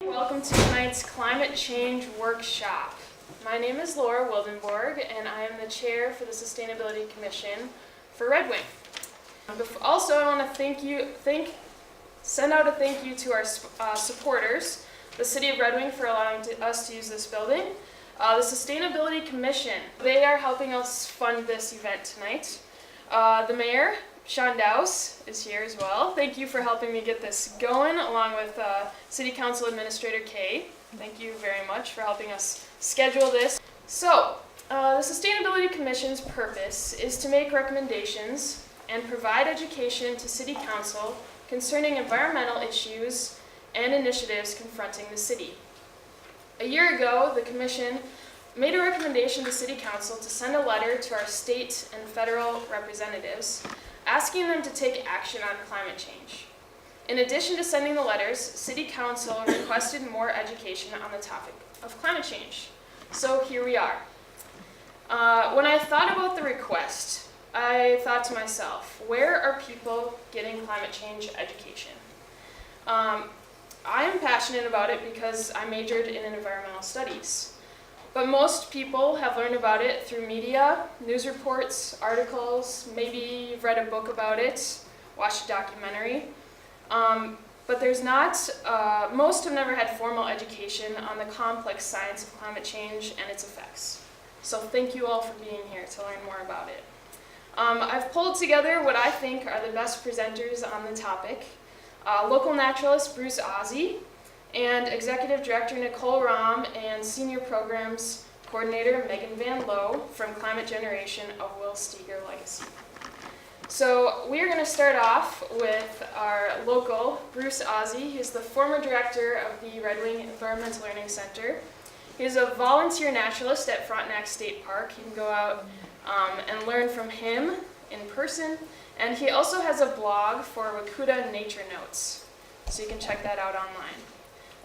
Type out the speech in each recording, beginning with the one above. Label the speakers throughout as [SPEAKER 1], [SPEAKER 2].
[SPEAKER 1] Welcome to tonight's Climate Change Workshop. My name is Laura Wildenborg, and I am the chair for the Sustainability Commission for Red Wing. Also, I want to send out a thank you to our supporters, the City of Red Wing for allowing us to use this building, the Sustainability Commission. They are helping us fund this event tonight. The mayor, Sean Dowse, is here as well. Thank you for helping me get this going, along with City Council Administrator Kay. Thank you very much for helping us schedule this. So, the Sustainability Commission's purpose is to make recommendations and provide education to City Council concerning environmental issues and initiatives confronting the city. A year ago, the Commission made a recommendation to City Council to send a letter to our state and federal representatives asking them to take action on climate change. In addition to sending the letters, City Council requested more education on the topic of climate change. So here we are. When I thought about the request, I thought to myself, where are people getting climate change education? I am passionate about it because I majored in environmental studies. But most people have learned about it through media, news reports, articles, maybe you've read a book about it, watched a documentary. But there's not, most have never had formal education on the complex science of climate change and its effects. So thank you all for being here to learn more about it. I've pulled together what I think are the best presenters on the topic. Local naturalist Bruce Ause, and Executive Director Nicole Rahm and Senior Programs Coordinator Megan Van Lowe from Climate Generation of Will Steger Legacy. So we are going to start off with our local, Bruce Ause. He is the former director of the Red Wing Environmental Learning Center. He is a volunteer naturalist at Frontenac State Park. You can go out and learn from him in person. And he also has a blog for Wakuta Nature Notes, so you can check that out online.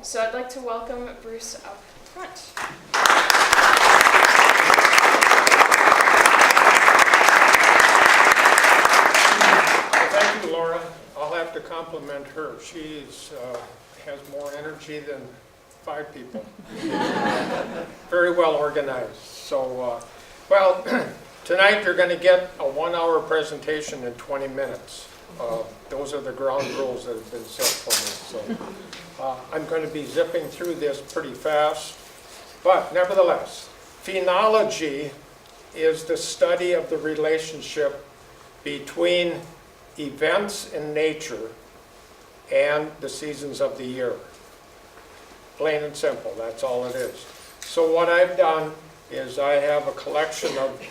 [SPEAKER 1] So I'd like to welcome Bruce up front.
[SPEAKER 2] Well, thank you, Laura. I'll have to compliment her. She has more energy than 5 people. Very well organized. So, well, tonight you're going to get a 1-hour presentation in 20 minutes. Those are the ground rules that have been set for me. So. I'm going to be zipping through this pretty fast, but nevertheless, phenology is the study of the relationship between events in nature and the seasons of the year. Plain and simple, that's all it is. So what I've done is I have a collection of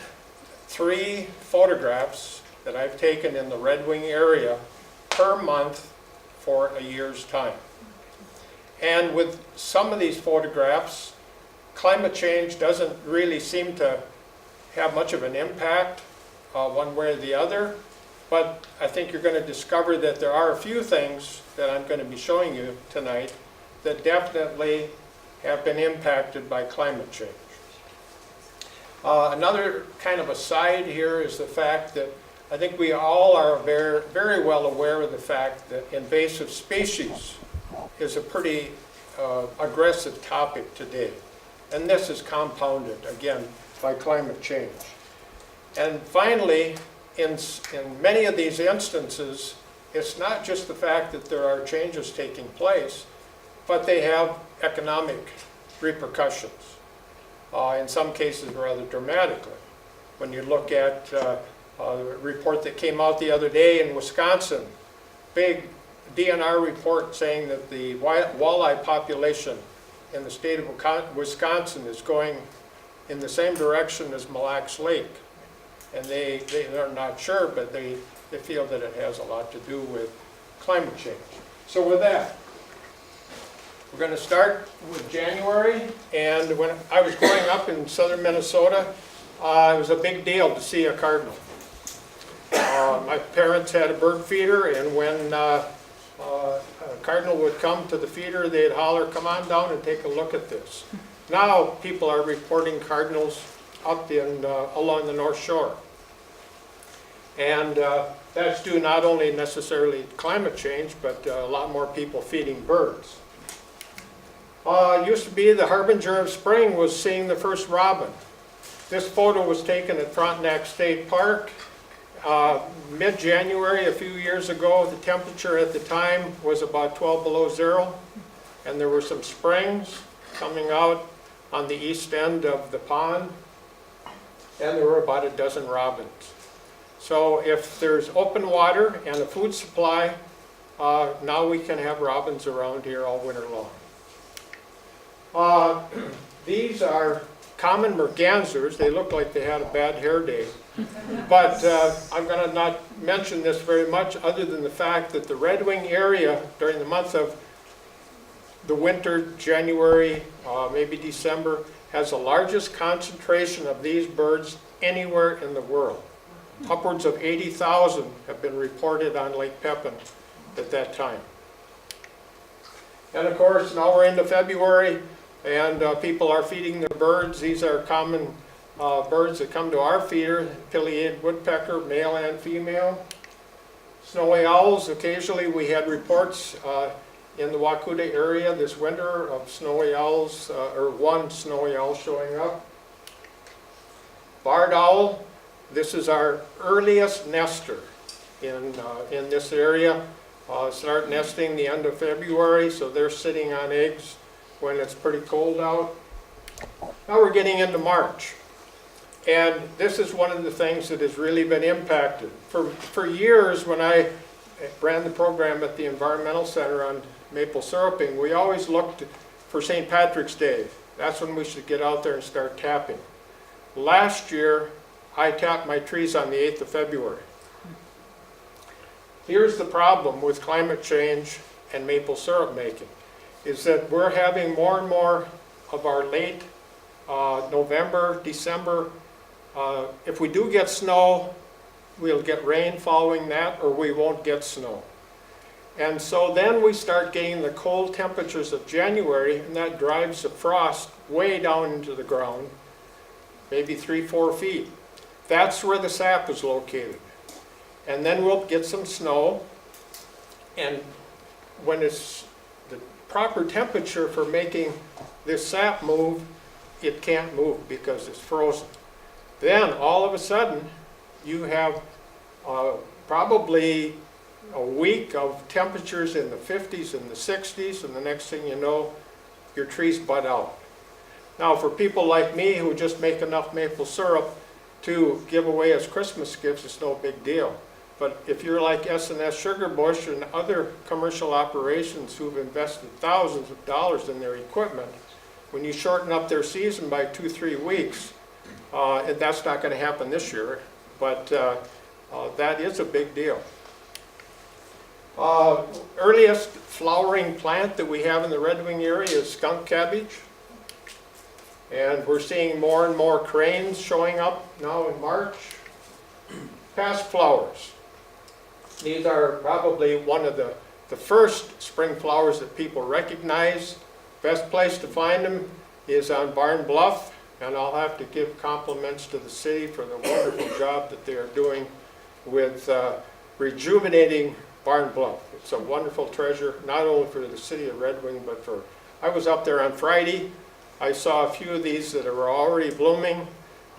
[SPEAKER 2] 3 photographs that I've taken in the Red Wing area per month for a year's time. And with some of these photographs, climate change doesn't really seem to have much of an impact one way or the other, but I think you're going to discover that there are a few things that I'm going to be showing you tonight that definitely have been impacted by climate change. Another kind of aside here is the fact that I think we all are very, very well aware of the fact that invasive species is a pretty aggressive topic today. And this is compounded, again, by climate change. And finally, in many of these instances, it's not just the fact that there are changes taking place, but they have economic repercussions, in some cases rather dramatically. When you look at a report that came out the other day in Wisconsin, big DNR report saying that the walleye population in the state of Wisconsin is going in the same direction as Mille Lacs Lake. And they're not sure, but they feel that it has a lot to do with climate change. So with that, we're going to start with January. And when I was growing up in southern Minnesota, it was a big deal to see a cardinal. My parents had a bird feeder, and when a cardinal would come to the feeder, they'd holler, "Come on down and take a look at this." Now people are reporting cardinals up along the North Shore. And that's due not only necessarily to climate change, but a lot more people feeding birds. Used to be the harbinger of spring was seeing the first robin. This photo was taken at Frontenac State Park mid-January a few years ago. The temperature at the time was about 12 below zero, and there were some springs coming out on the east end of the pond, and there were about a dozen robins. So if there's open water and a food supply, now we can have robins around here all winter long. These are common mergansers. They look like they had a bad hair day. But I'm going to not mention this very much other than the fact that the Red Wing area during the month of the winter, January, maybe December, has the largest concentration of these birds anywhere in the world. Upwards of 80,000 have been reported on Lake Pepin at that time. And of course, now we're into February, and people are feeding the birds. These are common birds that come to our feeder: pileated woodpecker, male and female. Snowy owls. Occasionally we had reports in the Wakuta area this winter of snowy owls, or one snowy owl showing up. Barred owl. This is our earliest nester in this area. Start nesting the end of February, so they're sitting on eggs when it's pretty cold out. Now we're getting into March, and this is one of the things that has really been impacted. For years, when I ran the program at the Environmental Center on maple syruping, we always looked for St. Patrick's Day. That's when we should get out there and start tapping. Last year, I tapped my trees on the 8th of February. Here's the problem with climate change and maple syrup making, is that we're having more and more of our late November, December. If we do get snow, we'll get rain following that, or we won't get snow. And so then we start getting the cold temperatures of January, and that drives the frost way down into the ground, maybe 3-4 feet. That's where the sap is located. And then we'll get some snow, and when it's the proper temperature for making this sap move, it can't move because it's frozen. Then all of a sudden you have probably a week of temperatures in the 50s and the 60s, and the next thing you know, your trees bud out. Now for people like me who just make enough maple syrup to give away as Christmas gifts, it's no big deal. But if you're like S&S Sugar Bush and other commercial operations who've invested thousands of dollars in their equipment, when you shorten up their season by 2-3 weeks, and that's not going to happen this year, but that is a big deal. Earliest flowering plant that we have in the Red Wing area is skunk cabbage. And we're seeing more and more cranes showing up now in March. Past flowers. These are probably one of the first spring flowers that people recognize. Best place to find them is on Barn Bluff, and I'll have to give compliments to the city for the wonderful job that they are doing with rejuvenating Barn Bluff. It's a wonderful treasure, not only for the city of Red Wing, but for... I was up there on Friday. I saw a few of these that were already blooming,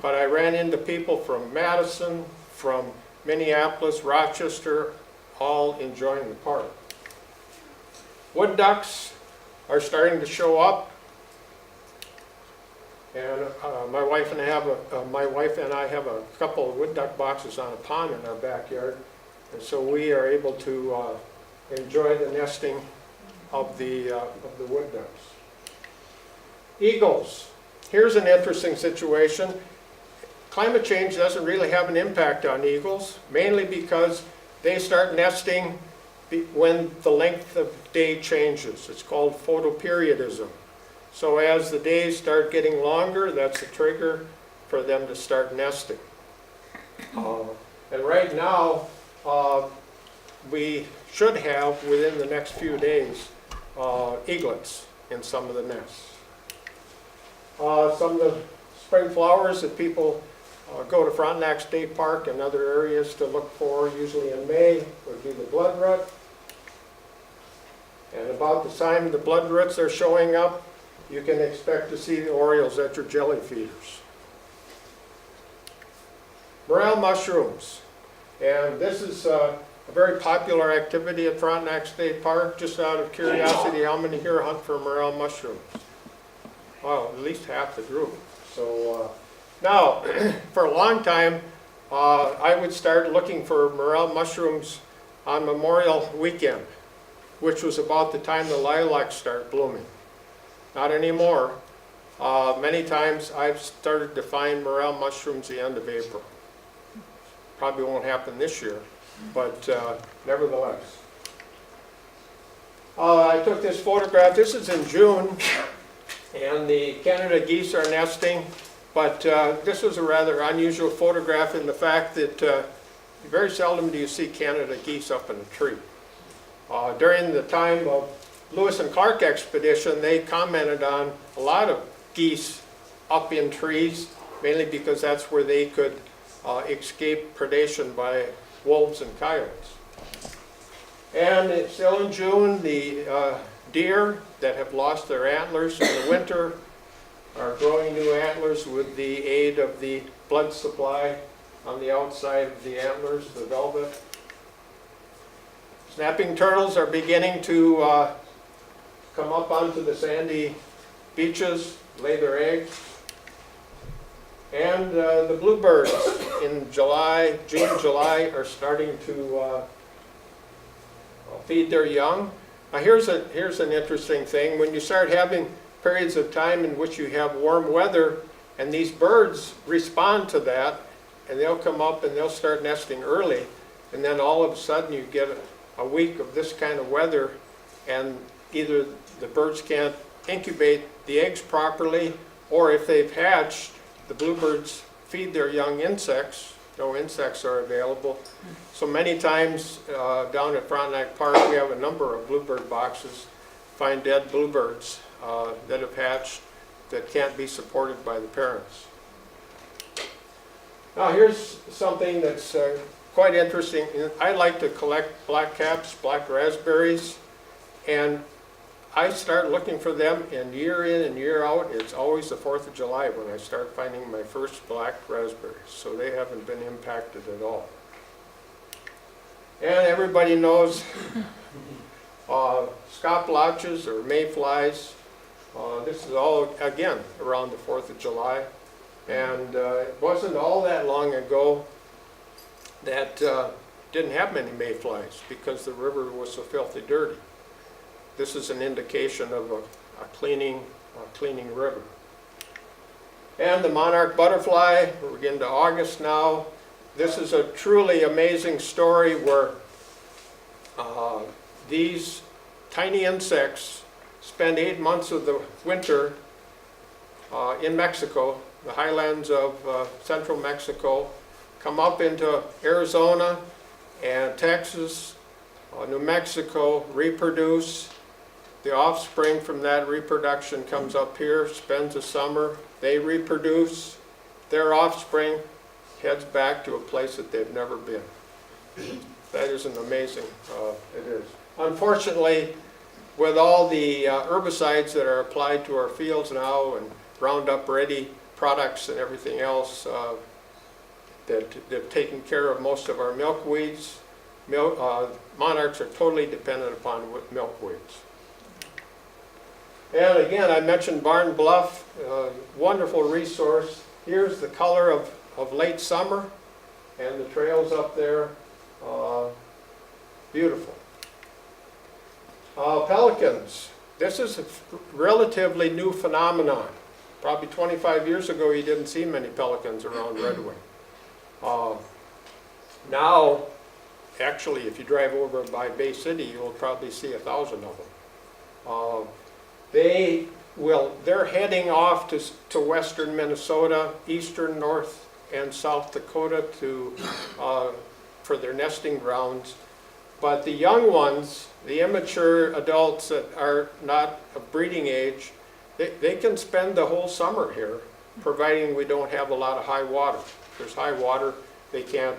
[SPEAKER 2] but I ran into people from Madison, from Minneapolis, Rochester, all enjoying the park. Wood ducks are starting to show up, and my wife and I have a couple of wood duck boxes on a pond in our backyard, and so we are able to enjoy the nesting of the wood ducks. Eagles. Here's an interesting situation. Climate change doesn't really have an impact on eagles, mainly because they start nesting when the length of day changes. It's called photoperiodism. So as the days start getting longer, that's a trigger for them to start nesting. And right now, we should have, within the next few days, eaglets in some of the nests. Some of the spring flowers that people go to Frontenac State Park and other areas to look for, usually in May, would be the bloodroot. And about the time the bloodroots are showing up, you can expect to see the orioles at your jelly feeders. Morel mushrooms. And this is a very popular activity at Frontenac State Park. Just out of curiosity, how many here hunt for morel mushrooms? Well, at least half the group. So now, for a long time, I would start looking for morel mushrooms on Memorial Weekend, which was about the time the lilacs start blooming. Not anymore. Many times I've started to find morel mushrooms the end of April. Probably won't happen this year, but nevertheless. I took this photograph. This is in June, and the Canada geese are nesting, but this was a rather unusual photograph in the fact that very seldom do you see Canada geese up in a tree. During the time of Lewis and Clark expedition, they commented on a lot of geese up in trees, mainly because that's where they could escape predation by wolves and coyotes. And it's still in June, the deer that have lost their antlers in the winter are growing new antlers with the aid of the blood supply on the outside of the antlers, the velvet. Snapping turtles are beginning to come up onto the sandy beaches, lay their eggs. And the bluebirds in June, July are starting to feed their young. Now here's an interesting thing. When you start having periods of time in which you have warm weather, and these birds respond to that, and they'll come up and they'll start nesting early, and then all of a sudden you get a week of this kind of weather, and either the birds can't incubate the eggs properly, or if they've hatched, the bluebirds feed their young insects. No insects are available. So many times down at Frontenac Park, we have a number of bluebird boxes, find dead bluebirds that have hatched that can't be supported by the parents. Now here's something that's quite interesting. I like to collect blackcaps, black raspberries, and I start looking for them, and year in and year out, it's always the 4th of July when I start finding my first black raspberries. So they haven't been impacted at all. And everybody knows scoplotches or mayflies. This is all, again, around the 4th of July. And it wasn't all that long ago that didn't have many mayflies because the river was so filthy dirty. This is an indication of a cleaning river. And the monarch butterfly, we're getting to August now. This is a truly amazing story where these tiny insects spend 8 months of the winter in Mexico, the highlands of central Mexico, come up into Arizona and Texas, New Mexico, reproduce. The offspring from that reproduction comes up here, spends the summer, they reproduce, their offspring heads back to a place that they've never been. That isn't amazing, it is. Unfortunately, with all the herbicides that are applied to our fields now and Roundup Ready products and everything else that have taken care of most of our milkweeds, monarchs are totally dependent upon milkweeds. And again, I mentioned Barn Bluff, wonderful resource. Here's the color of late summer and the trails up there, beautiful. Pelicans, this is a relatively new phenomenon. Probably 25 years ago you didn't see many pelicans around Red Wing. Now, actually, if you drive over by Bay City, you'll probably see 1,000 of them. They're heading off to western Minnesota, eastern North and South Dakota for their nesting grounds. But the young ones, the immature adults that are not of breeding age, they can spend the whole summer here, providing we don't have a lot of high water. If there's high water, they can't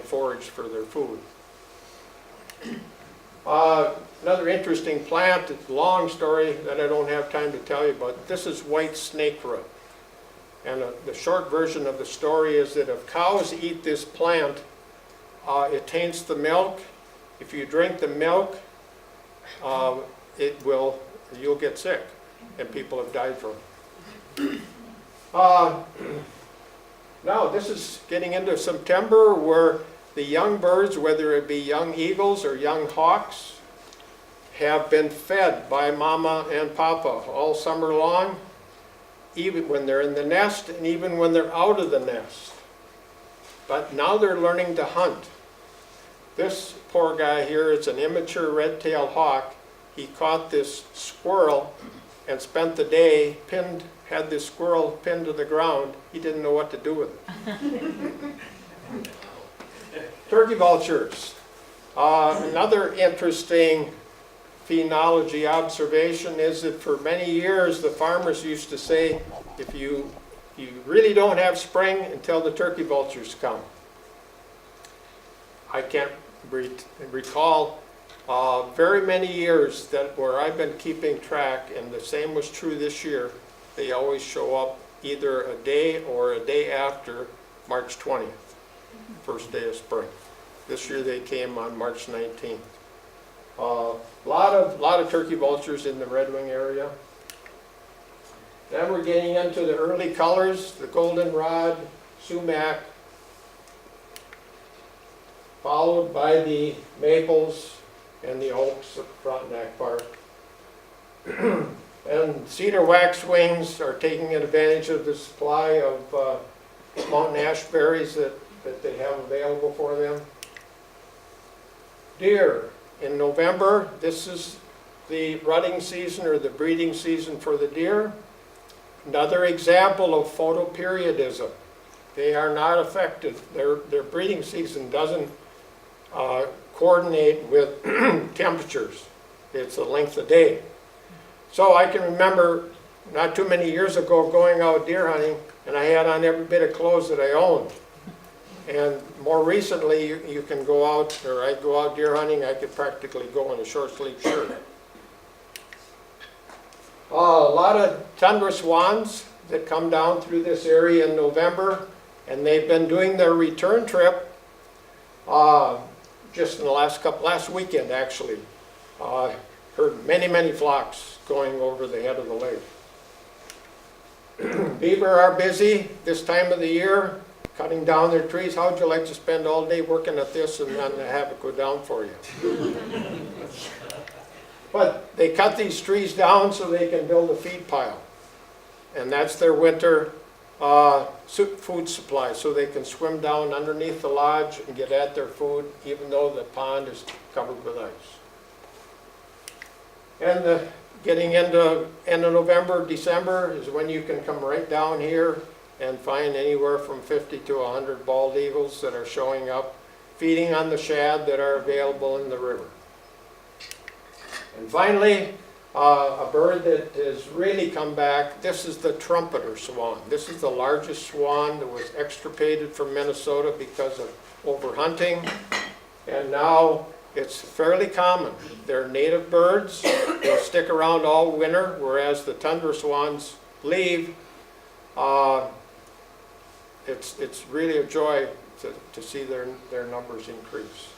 [SPEAKER 2] forage for their food. Another interesting plant, it's a long story that I don't have time to tell you, but this is white snakeroot. And the short version of the story is that if cows eat this plant, it taints the milk. If you drink the milk, you'll get sick, and people have died from it. Now this is getting into September, where the young birds, whether it be young eagles or young hawks, have been fed by mama and papa all summer long, even when they're in the nest and even when they're out of the nest. But now they're learning to hunt. This poor guy here is an immature red-tailed hawk. He caught this squirrel and spent the day had this squirrel pinned to the ground. He didn't know what to do with it. Turkey vultures. Another interesting phenology observation is that for many years the farmers used to say, if you really don't have spring until the turkey vultures come. I can't recall very many years where I've been keeping track, and the same was true this year. They always show up either a day or a day after March 20th, first day of spring. This year they came on March 19th. A lot of turkey vultures in the Red Wing area. Then we're getting into the early colors, the goldenrod, sumac, followed by the maples and the oaks of Frontenac Park. And cedar waxwings are taking advantage of the supply of mountain ash berries that they have available for them. Deer. In November, this is the rutting season or the breeding season for the deer. Another example of photoperiodism. They are not affected. Their breeding season doesn't coordinate with temperatures. It's the length of day. So I can remember not too many years ago going out deer hunting, and I had on every bit of clothes that I owned. And more recently, you can go out, or I go out deer hunting, I could practically go in a short sleeve shirt. A lot of tundra swans that come down through this area in November, and they've been doing their return trip just in the last weekend actually. Heard many flocks going over the head of the lake. Beaver are busy this time of the year, cutting down their trees. How would you like to spend all day working at this and then have it go down for you? But they cut these trees down so they can build a feed pile. And that's their winter food supply, so they can swim down underneath the lodge and get at their food, even though the pond is covered with ice. And getting into end of November, December is when you can come right down here and find anywhere from 50 to 100 bald eagles that are showing up, feeding on the shad that are available in the river. And finally, a bird that has really come back, this is the trumpeter swan. This is the largest swan that was extirpated from Minnesota because of overhunting, and now it's fairly common. They're native birds. They'll stick around all winter, whereas the tundra swans leave. It's really a joy to see their numbers increase.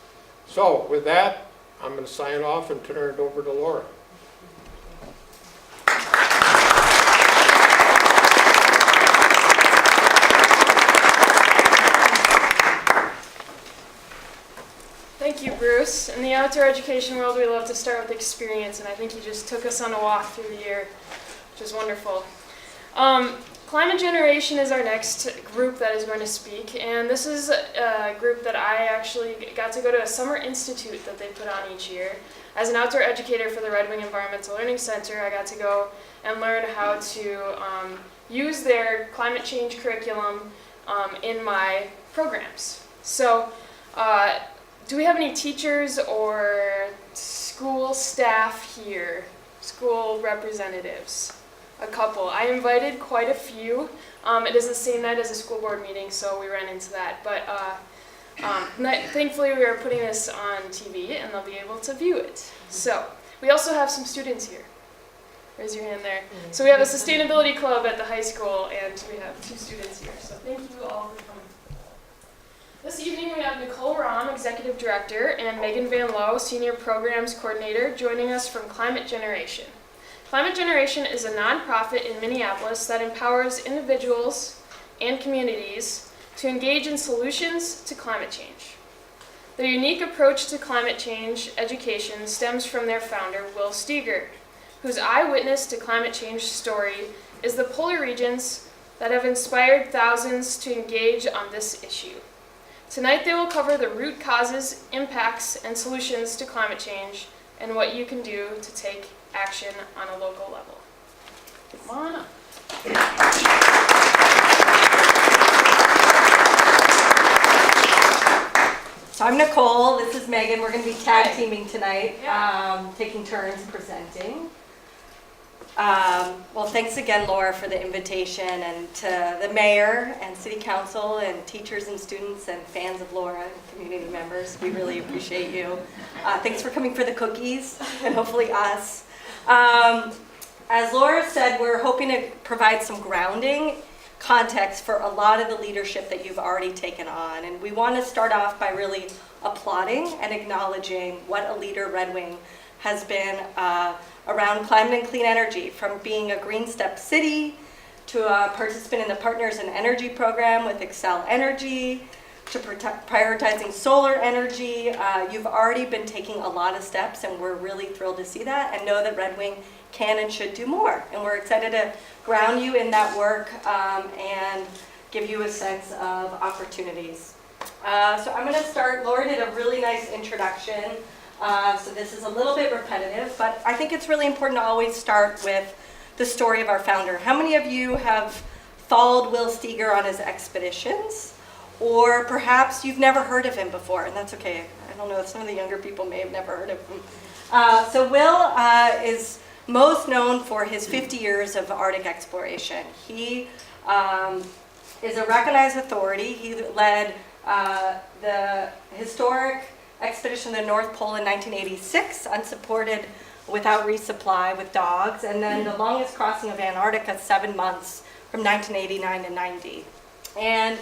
[SPEAKER 2] So with that, I'm going to sign off and turn it over to Laura.
[SPEAKER 1] Thank you, Bruce. In the outdoor education world, we love to start with experience, and I think you just took us on a walk through the year, which is wonderful. Climate Generation is our next group that is going to speak, and this is a group that I actually got to go to a summer institute that they put on each year. As an outdoor educator for the Red Wing Environmental Learning Center, I got to go and learn how to use their climate change curriculum in my programs. So, do we have any teachers or school staff here? School representatives? A couple. I invited quite a few. It is the same night as a school board meeting, so we ran into that. But Thankfully, we are putting this on TV, and they'll be able to view it. So, we also have some students here. Raise your hand there. So we have a sustainability club at the high school, and we have 2 students here. So thank you all for coming. This evening we have Nicole Rahm, Executive Director, and Megan Van Loo, Senior Programs Coordinator, joining us from Climate Generation. Climate Generation is a nonprofit in Minneapolis that empowers individuals and communities to engage in solutions to climate change. Their unique approach to climate change education stems from their founder, Will Steger, whose eyewitness to climate change story is the polar regions that have inspired thousands to engage on this issue. Tonight they will cover the root causes, impacts, and solutions to climate change and what you can do to take action on a local level. Come on up.
[SPEAKER 3] So I'm Nicole, this is Megan. We're going to be tag
[SPEAKER 1] Hi.
[SPEAKER 3] teaming tonight,
[SPEAKER 1] Yeah.
[SPEAKER 3] taking turns presenting. Well, thanks again, Laura, for the invitation, and to the mayor and city council and teachers and students and fans of Laura and community members. We really appreciate you. Thanks for coming for the cookies and hopefully us. As Laura said, we're hoping to provide some grounding context for a lot of the leadership that you've already taken on. And we want to start off by really applauding and acknowledging what a leader Red Wing has been around climate and clean energy, from being a Green Step City to a participant in the Partners in Energy program with Excel Energy, to prioritizing solar energy. You've already been taking a lot of steps, and we're really thrilled to see that and know that Red Wing can and should do more. And we're excited to ground you in that work and give you a sense of opportunities. So I'm going to start. Laura did a really nice introduction. So this is a little bit repetitive, but I think it's really important to always start with the story of our founder. How many of you have followed Will Steger on his expeditions? Or perhaps you've never heard of him before, and that's okay. I don't know, some of the younger people may have never heard of him. So Will is most known for his 50 years of Arctic exploration. He is a recognized authority. He led the historic expedition to the North Pole in 1986, unsupported, without resupply, with dogs, and then the longest crossing of Antarctica, 7 months, from 1989 to 90. And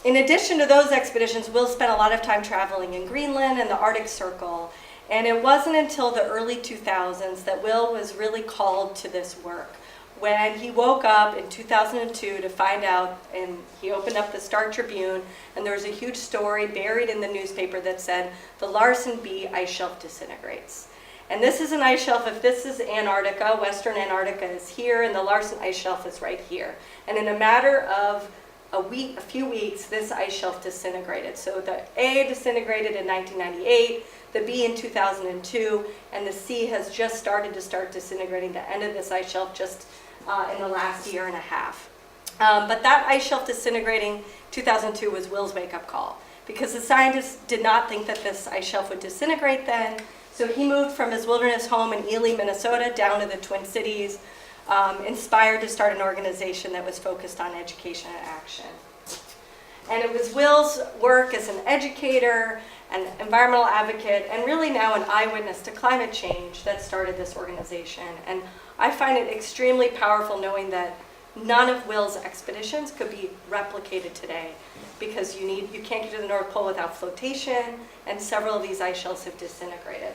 [SPEAKER 3] in addition to those expeditions, Will spent a lot of time traveling in Greenland and the Arctic Circle. And it wasn't until the early 2000s that Will was really called to this work. When he woke up in 2002 to find out, and he opened up the Star Tribune, and there was a huge story buried in the newspaper that said, the Larsen B ice shelf disintegrates. And this is an ice shelf. If this is Antarctica, Western Antarctica is here, and the Larsen ice shelf is right here. And in a matter of a few weeks, this ice shelf disintegrated. So the A disintegrated in 1998, the B in 2002, and the C has just started disintegrating, the end of this ice shelf just in the last year and a half. But that ice shelf disintegrating 2002 was Will's wake-up call, because the scientists did not think that this ice shelf would disintegrate then. So he moved from his wilderness home in Ely, Minnesota, down to the Twin Cities, inspired to start an organization that was focused on education and action. And it was Will's work as an educator, an environmental advocate, and really now an eyewitness to climate change that started this organization. And I find it extremely powerful knowing that none of Will's expeditions could be replicated today, because you can't get to the North Pole without flotation, and several of these ice shelves have disintegrated.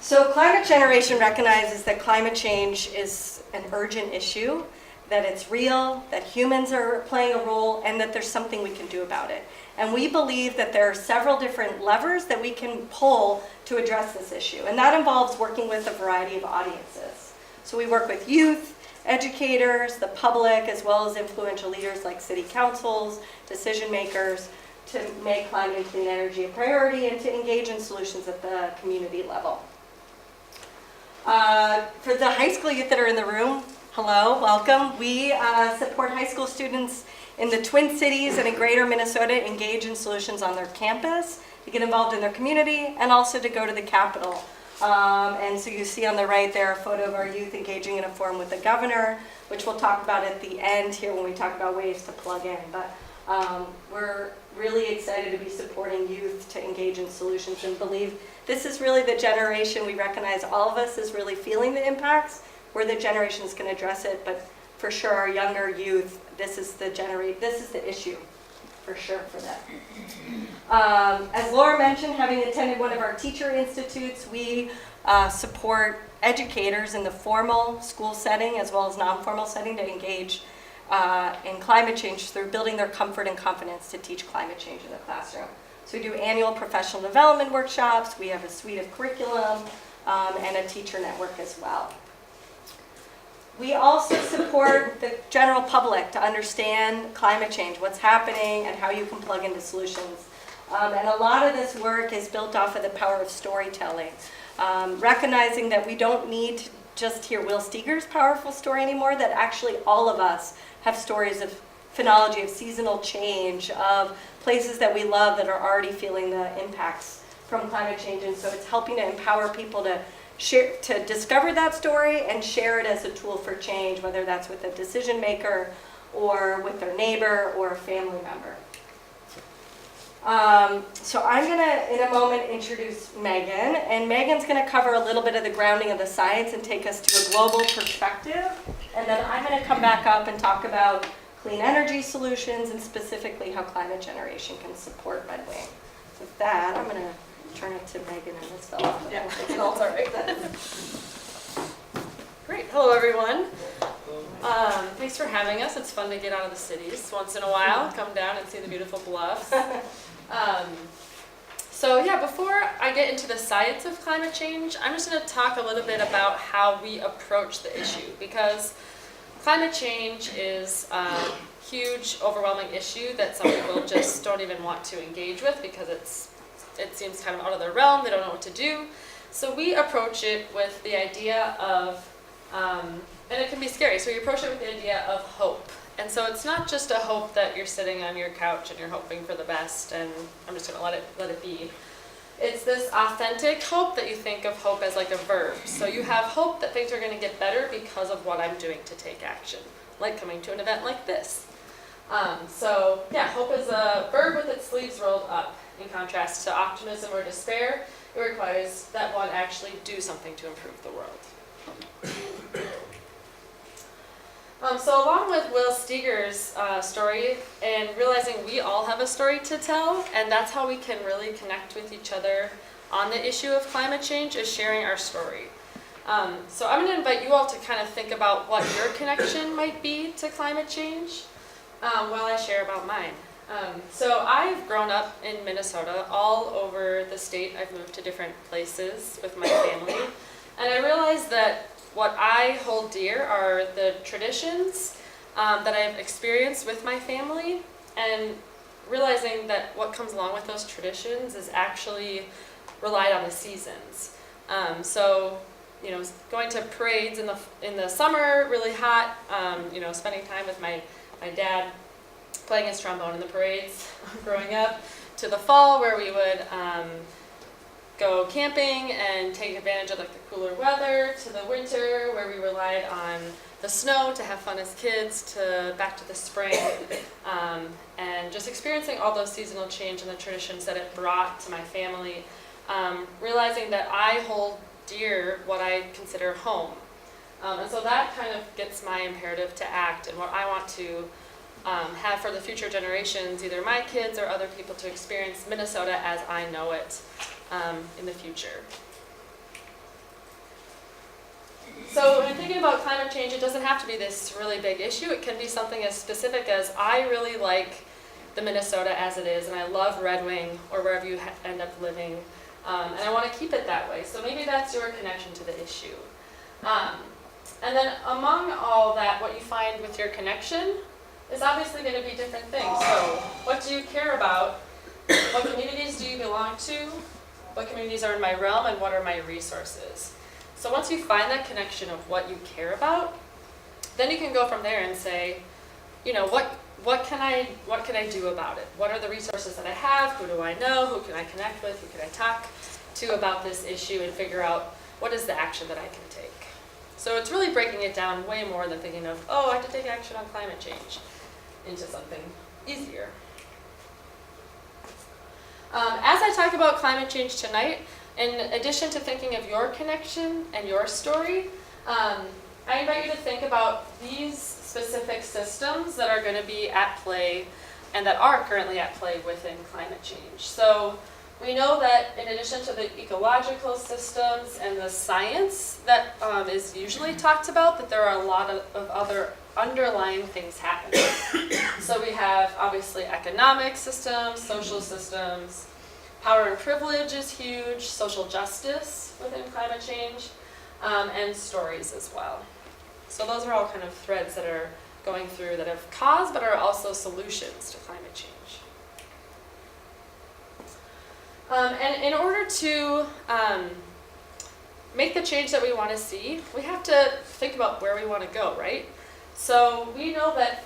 [SPEAKER 3] So Climate Generation recognizes that climate change is an urgent issue, that it's real, that humans are playing a role, and that there's something we can do about it. And we believe that there are several different levers that we can pull to address this issue. And that involves working with a variety of audiences. So we work with youth, educators, the public, as well as influential leaders like city councils, decision makers, to make climate and clean energy a priority and to engage in solutions at the community level. For the high school youth that are in the room, hello, welcome. We support high school students in the Twin Cities and in greater Minnesota engage in solutions on their campus, to get involved in their community, and also to go to the Capitol. And so you see on the right there a photo of our youth engaging in a forum with the governor, which we'll talk about at the end here when we talk about ways to plug in. But We're really excited to be supporting youth to engage in solutions and believe this is really the generation. We recognize all of us is really feeling the impacts. We're the generation that's going to address it, but for sure our younger youth, this is the issue for sure for them. As Laura mentioned, having attended one of our teacher institutes, we support educators in the formal school setting as well as non-formal setting to engage in climate change through building their comfort and confidence to teach climate change in the classroom. So we do annual professional development workshops, we have a suite of curriculum, and a teacher network as well. We also support the general public to understand climate change, what's happening, and how you can plug into solutions. And a lot of this work is built off of the power of storytelling, recognizing that we don't need to just hear Will Steger's powerful story anymore, that actually all of us have stories of phenology, of seasonal change, of places that we love that are already feeling the impacts from climate change. And so it's helping to empower people to share, to discover that story and share it as a tool for change, whether that's with a decision maker or with their neighbor or a family member. So I'm going to, in a moment, introduce Megan, and Megan's going to cover a little bit of the grounding of the science and take us to a global perspective, and then I'm going to come back up and talk about clean energy solutions and specifically how climate generation can support Red Wing. With that, I'm going to turn it to Megan and this fell off.
[SPEAKER 4] Yeah, it's all right. Great. Hello, everyone. Thanks for having us. It's fun to get out of the cities once in a while, come down and see the beautiful bluffs. So yeah, before I get into the science of climate change, I'm just going to talk a little bit about how we approach the issue, because climate change is a huge, overwhelming issue that some people just don't even want to engage with because it seems kind of out of their realm, they don't know what to do. So we approach it with the idea of, and it can be scary, so we approach it with the idea of hope. And so it's not just a hope that you're sitting on your couch and you're hoping for the best and I'm just going to let it be. It's this authentic hope that you think of hope as like a verb. So you have hope that things are going to get better because of what I'm doing to take action, like coming to an event like this. So yeah, hope is a verb with its sleeves rolled up. In contrast to optimism or despair, it requires that one actually do something to improve the world. So along with Will Steger's story and realizing we all have a story to tell, and that's how we can really connect with each other on the issue of climate change, is sharing our story. So I'm going to invite you all to kind of think about what your connection might be to climate change while I share about mine. So I've grown up in Minnesota, all over the state. I've moved to different places with my family, and I realized that what I hold dear are the traditions that I've experienced with my family, and realizing that what comes along with those traditions is actually relied on the seasons. So, you know, going to parades in the summer, really hot, you know, spending time with my dad playing his trombone in the parades growing up, to the fall where we would go camping and take advantage of like the cooler weather, to the winter where we relied on the snow to have fun as kids, to back to the spring, and just experiencing all those seasonal change and the traditions that it brought to my family, realizing that I hold dear what I consider home. And so that kind of gets my imperative to act and what I want to have for the future generations, either my kids or other people, to experience Minnesota as I know it in the future. So when thinking about climate change, it doesn't have to be this really big issue. It can be something as specific as, I really like the Minnesota as it is, and I love Red Wing, or wherever you end up living, and I want to keep it that way. So maybe that's your connection to the issue. And then among all that, what you find with your connection is obviously going to be different things. So what do you care about? What communities do you belong to? What communities are in my realm, and what are my resources? So once you find that connection of what you care about, then you can go from there and say, you know, what can I do about it? What are the resources that I have? Who do I know? Who can I connect with? Who can I talk to about this issue, and figure out what is the action that I can take? So it's really breaking it down way more than thinking of, oh, I have to take action on climate change, into something easier. As I talk about climate change tonight, in addition to thinking of your connection and your story, I invite you to think about these specific systems that are going to be at play and that are currently at play within climate change. So we know that in addition to the ecological systems and the science that is usually talked about, that there are a lot of other underlying things happening. So we have obviously economic systems, social systems, power and privilege is huge, social justice within climate change, and stories as well. So those are all kind of threads that are going through that have caused but are also solutions to climate change. And in order to make the change that we want to see, we have to think about where we want to go, right? So we know that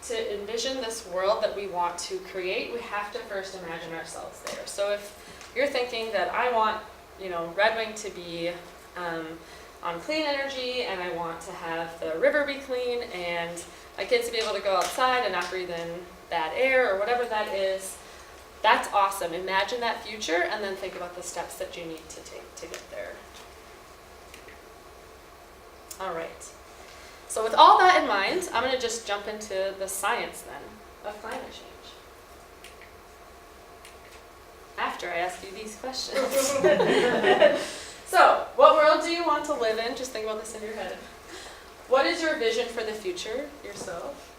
[SPEAKER 4] to envision this world that we want to create, we have to first imagine ourselves there. So if you're thinking that I want, Red Wing to be on clean energy, and I want to have the river be clean, and my kids to be able to go outside and not breathe in bad air, or whatever that is, that's awesome. Imagine that future, and then think about the steps that you need to take to get there. All right. So with all that in mind, I'm going to just jump into the science then of climate change. After I ask you these questions. So, what world do you want to live in? Just think about this in your head. What is your vision for the future, yourself?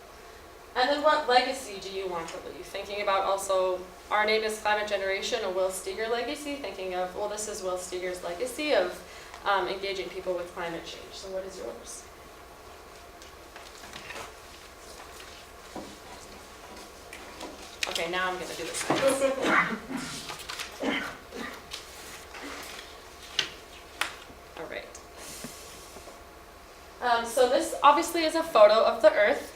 [SPEAKER 4] And then what legacy do you want to leave? Thinking about also, our name is Climate Generation, a Will Steger Legacy. Thinking of, well, this is Will Steger's legacy of engaging people with climate change. So what is yours? Okay, now I'm going to do the science. All right. So this obviously is a photo of the Earth.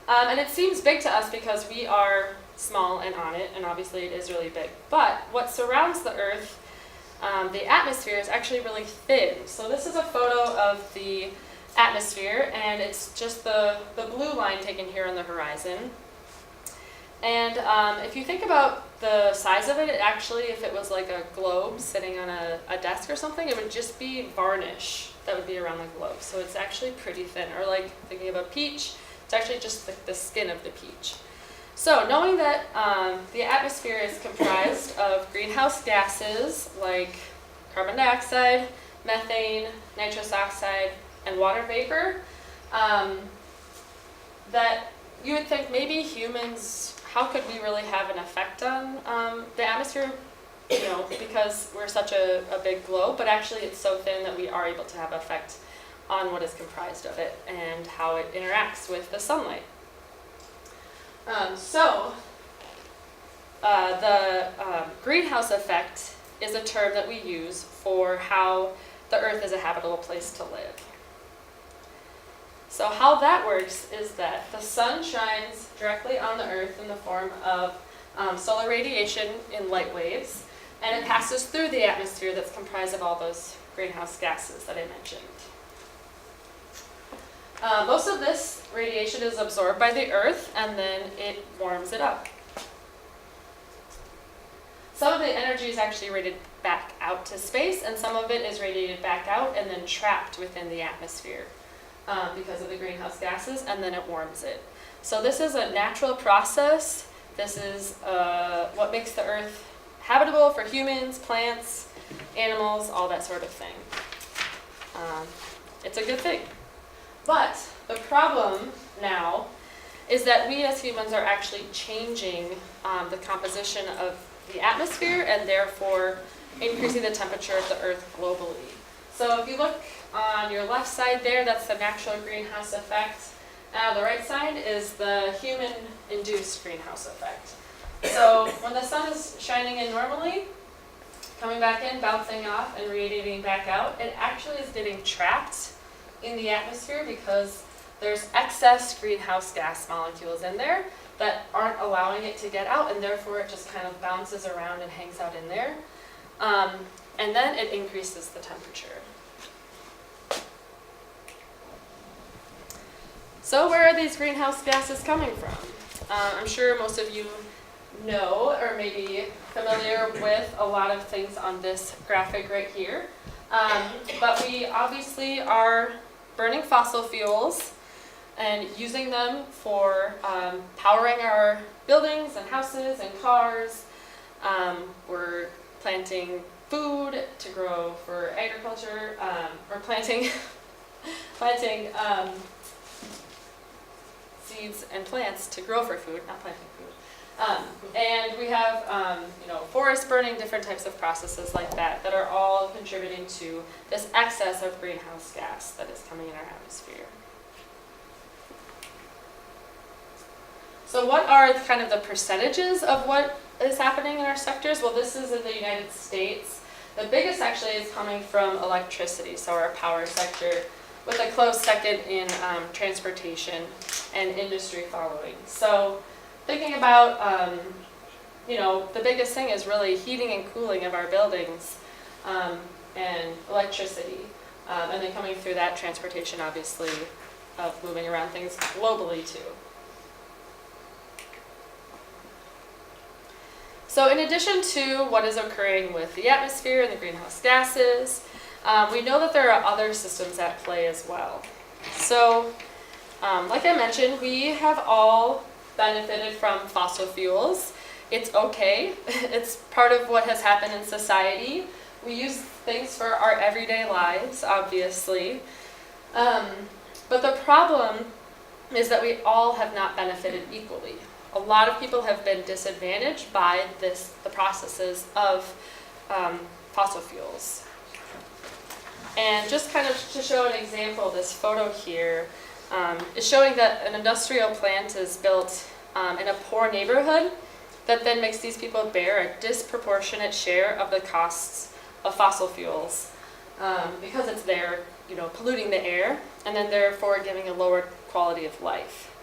[SPEAKER 4] And it seems big to us because we are small and on it, and obviously it is really big. But what surrounds the Earth, the atmosphere, is actually really thin. So this is a photo of the atmosphere, and it's just the blue line taken here on the horizon. And if you think about the size of it, actually, if it was like a globe sitting on a desk or something, it would just be varnish that would be around the globe. So it's actually pretty thin. Or like thinking of a peach, it's actually just the skin of the peach. So knowing that the atmosphere is comprised of greenhouse gases like carbon dioxide, methane, nitrous oxide, and water vapor, that you would think maybe humans, how could we really have an effect on the atmosphere, because we're such a big globe, but actually it's so thin that we are able to have effect on what is comprised of it and how it interacts with the sunlight. The greenhouse effect is a term that we use for how the Earth is a habitable place to live. So how that works is that the sun shines directly on the Earth in the form of solar radiation in light waves, and it passes through the atmosphere that's comprised of all those greenhouse gases that I mentioned. Most of this radiation is absorbed by the Earth, and then it warms it up. Some of the energy is actually radiated back out to space, and some of it is radiated back out and then trapped within the atmosphere because of the greenhouse gases, and then it warms it. So this is a natural process. This is what makes the Earth habitable for humans, plants, animals, all that sort of thing. It's a good thing. But the problem now is that we as humans are actually changing the composition of the atmosphere and therefore increasing the temperature of the Earth globally. So if you look on your left side there, that's the natural greenhouse effect. And on the right side is the human-induced greenhouse effect. So when the sun is shining in normally, coming back in, bouncing off, and radiating back out, it actually is getting trapped in the atmosphere because there's excess greenhouse gas molecules in there that aren't allowing it to get out, and therefore it just kind of bounces around and hangs out in there. And then it increases the temperature. So where are these greenhouse gases coming from? I'm sure most of you know or maybe familiar with a lot of things on this graphic right here. But we obviously are burning fossil fuels and using them for powering our buildings and houses and cars. We're planting food to grow for agriculture. We're planting seeds and plants to grow for food, not planting food. And we have, forest burning, different types of processes like that that are all contributing to this excess of greenhouse gas that is coming in our atmosphere. So what are kind of the percentages of what is happening in our sectors? Well, this is in the United States. The biggest actually is coming from electricity, so our power sector, with a close second in transportation and industry following. So thinking about, the biggest thing is really heating and cooling of our buildings and electricity. And then coming through that, transportation, obviously, of moving around things globally too. So in addition to what is occurring with the atmosphere and the greenhouse gases, we know that there are other systems at play as well. So, like I mentioned, we have all benefited from fossil fuels. It's okay. It's part of what has happened in society. We use things for our everyday lives, obviously. But the problem is that we all have not benefited equally. A lot of people have been disadvantaged by the processes of fossil fuels. And just kind of to show an example, this photo here is showing that an industrial plant is built in a poor neighborhood that then makes these people bear a disproportionate share of the costs of fossil fuels because it's there, polluting the air and then therefore giving a lower quality of life.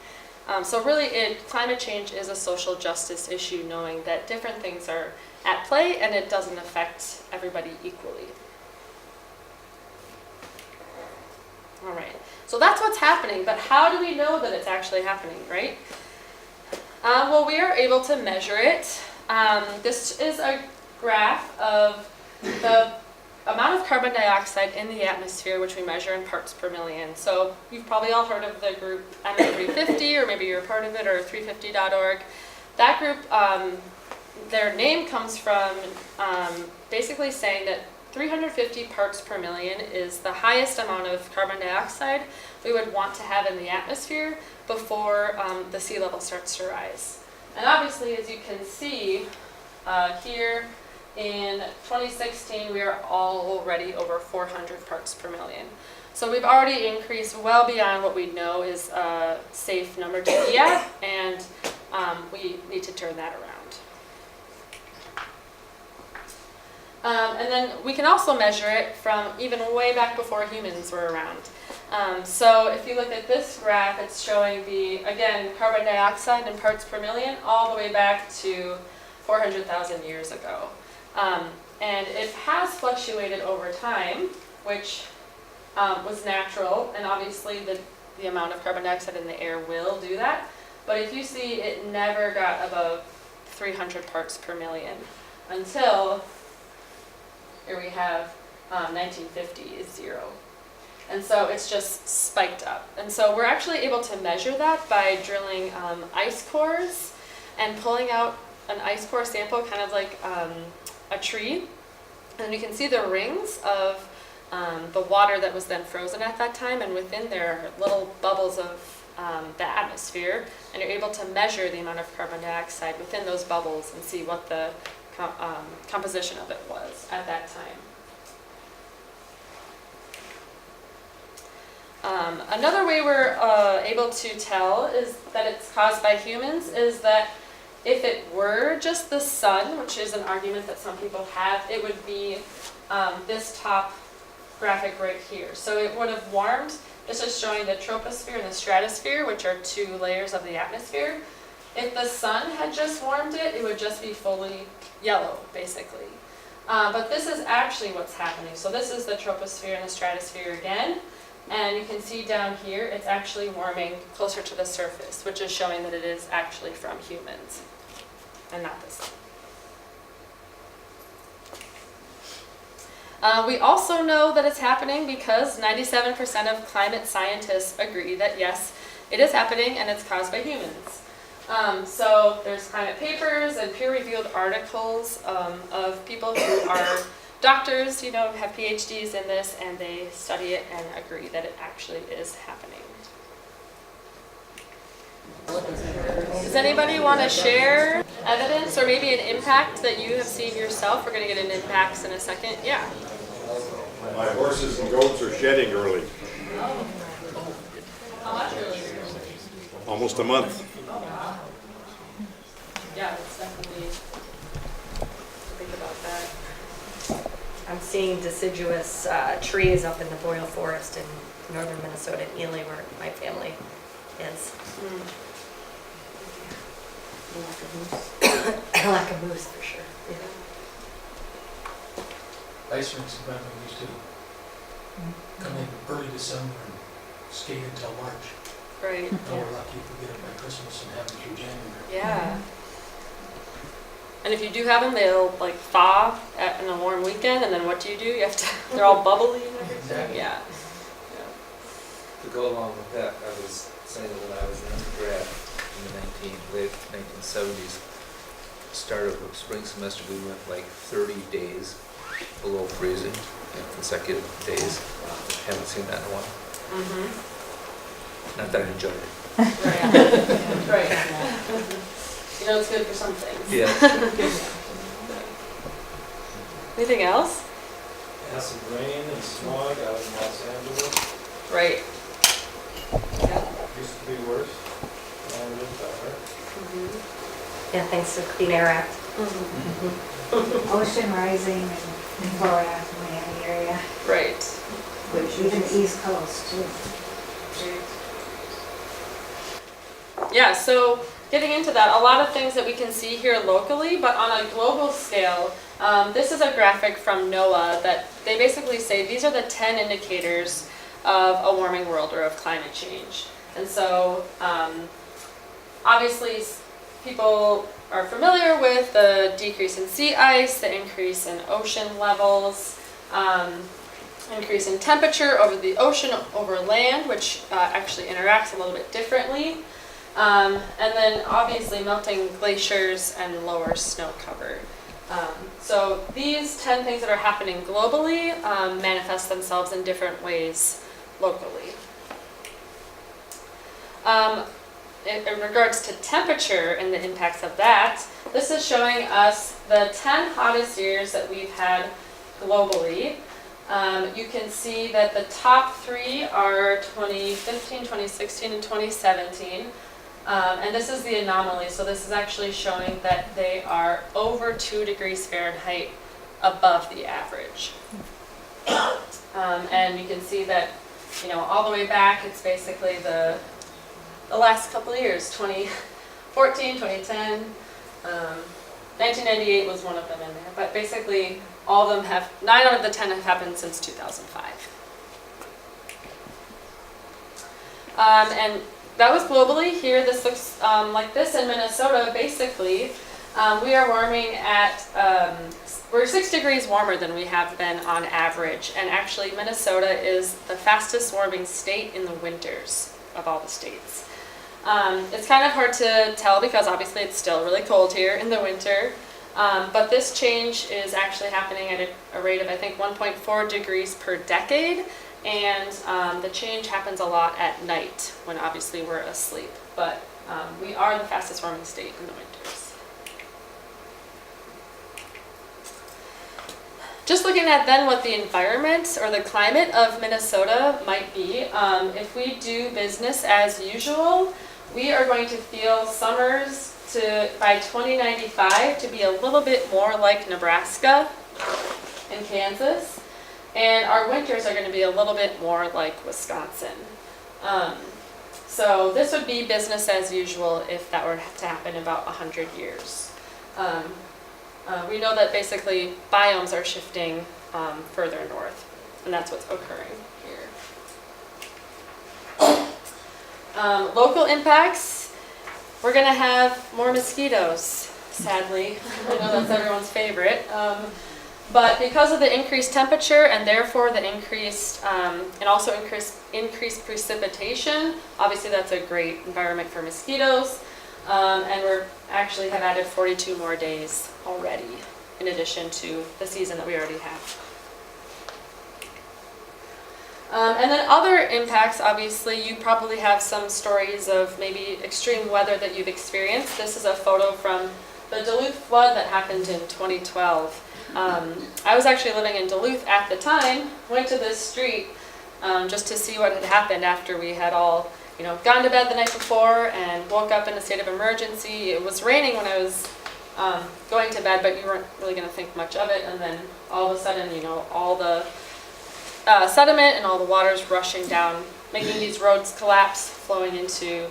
[SPEAKER 4] So really, climate change is a social justice issue, knowing that different things are at play and it doesn't affect everybody equally. All right, so that's what's happening, but how do we know that it's actually happening, right? Well, we are able to measure it. This is a graph of the amount of carbon dioxide in the atmosphere, which we measure in parts per million. So you've probably all heard of the group M350, or maybe you're a part of it, or 350.org. That group, their name comes from basically saying that 350 parts per million is the highest amount of carbon dioxide we would want to have in the atmosphere before the sea level starts to rise. And obviously, as you can see here, in 2016, we are already over 400 parts per million. So we've already increased well beyond what we know is a safe number to be at, and we need to turn that around. And then we can also measure it from even way back before humans were around. So if you look at this graph, it's showing again, carbon dioxide in parts per million all the way back to 400,000 years ago. And it has fluctuated over time, which was natural, and obviously the amount of carbon dioxide in the air will do that. But if you see, it never got above 300 parts per million until, here we have 1950 is 0. And so it's just spiked up. And so we're actually able to measure that by drilling ice cores and pulling out an ice core sample, kind of like a tree, and you can see the rings of the water that was then frozen at that time, and within there are little bubbles of the atmosphere, and you're able to measure the amount of carbon dioxide within those bubbles and see what the composition of it was at that time. Another way we're able to tell is that it's caused by humans is that if it were just the sun, which is an argument that some people have, it would be this top graphic right here. So it would have warmed. This is showing the troposphere and the stratosphere, which are two layers of the atmosphere. If the sun had just warmed it, it would just be fully yellow, basically. But this is actually what's happening. So this is the troposphere and the stratosphere again. And you can see down here, it's actually warming closer to the surface, which is showing that it is actually from humans and not the sun. We also know that it's happening because 97% of climate scientists agree that yes, it is happening and it's caused by humans. So there's climate papers and peer-reviewed articles of people who are doctors, have PhDs in this, and they study it and agree that it actually is happening. Does anybody want to share evidence or maybe an impact that you have seen yourself? We're going to get into impacts in a second. Yeah.
[SPEAKER 5] My horses and goats are shedding early.
[SPEAKER 4] How much earlier?
[SPEAKER 5] Almost a month.
[SPEAKER 4] Yeah, it's definitely think about that.
[SPEAKER 3] I'm seeing deciduous trees up in the Boyle Forest in northern Minnesota, in Ely, where my family is. Lack of moose, for sure. Yeah.
[SPEAKER 6] Ice rinks in Brentwood used to come in early December and skate until March.
[SPEAKER 4] Right.
[SPEAKER 6] Now we're lucky if we get it by Christmas and have it through January.
[SPEAKER 4] Yeah. And if you do have them, they'll like thaw in a warm weekend, and then what do? You have to, they're all bubbly and everything.
[SPEAKER 6] Exactly.
[SPEAKER 4] Yeah.
[SPEAKER 7] To go along with that, I was saying that when I was an undergrad in the late 1970s, start of the spring semester, we went like 30 days below freezing in consecutive days. Haven't seen that in a while.
[SPEAKER 4] Mm-hmm.
[SPEAKER 7] Not that I enjoyed it.
[SPEAKER 4] Right. It's good for some things.
[SPEAKER 7] Yeah.
[SPEAKER 4] Anything else?
[SPEAKER 8] Acid rain and smog out in Los Angeles.
[SPEAKER 4] Right. Yeah.
[SPEAKER 8] Used to be worse. Now it is better.
[SPEAKER 4] Mm-hmm.
[SPEAKER 3] Yeah, thanks to the Clean Air Act.
[SPEAKER 4] Mm-hmm.
[SPEAKER 9] Ocean rising in Florida, Miami area,
[SPEAKER 4] Right.
[SPEAKER 9] even the East Coast too.
[SPEAKER 4] Yeah, so getting into that, a lot of things that we can see here locally, but on a global scale, this is a graphic from NOAA that they basically say these are the 10 indicators of a warming world or of climate change. And so obviously people are familiar with the decrease in sea ice, the increase in ocean levels, increase in temperature over the ocean over land, which actually interacts a little bit differently. And then obviously melting glaciers and lower snow cover. So these 10 things that are happening globally manifest themselves in different ways locally. In regards to temperature and the impacts of that, this is showing us the 10 hottest years that we've had globally. You can see that the top 3 are 2015, 2016, and 2017. And this is the anomaly, so this is actually showing that they are over 2 degrees Fahrenheit above the average. And you can see that, all the way back, it's basically the last couple of years, 2014, 2010, 1998 was one of them in there, but basically all of them 9 out of the 10 have happened since 2005. And that was globally. Here, this looks like this in Minnesota. Basically, we are warming at, we're 6 degrees warmer than we have been on average. And actually, Minnesota is the fastest warming state in the winters of all the states. It's kind of hard to tell because obviously it's still really cold here in the winter. But this change is actually happening at a rate of, I think, 1.4 degrees per decade. And the change happens a lot at night when obviously we're asleep. But we are the fastest warming state in the winters. Just looking at then what the environment or the climate of Minnesota might be, if we do business as usual, we are going to feel summers by 2095 to be a little bit more like Nebraska and Kansas. And our winters are going to be a little bit more like Wisconsin. So this would be business as usual if that were to happen in about 100 years. We know that basically biomes are shifting further north, and that's what's occurring here. Local impacts, we're going to have more mosquitoes, sadly. I know that's everyone's favorite. But because of the increased temperature and therefore the increased, and also increased precipitation, obviously that's a great environment for mosquitoes. And we're actually have added 42 more days already, in addition to the season that we already have. And then other impacts, obviously, you probably have some stories of maybe extreme weather that you've experienced. This is a photo from the Duluth flood that happened in 2012. I was actually living in Duluth at the time, went to this street just to see what had happened after we had all, gone to bed the night before and woke up in a state of emergency. It was raining when I was going to bed, but you weren't really going to think much of it. And then all of a sudden, all the sediment and all the water's rushing down, making these roads collapse, flowing into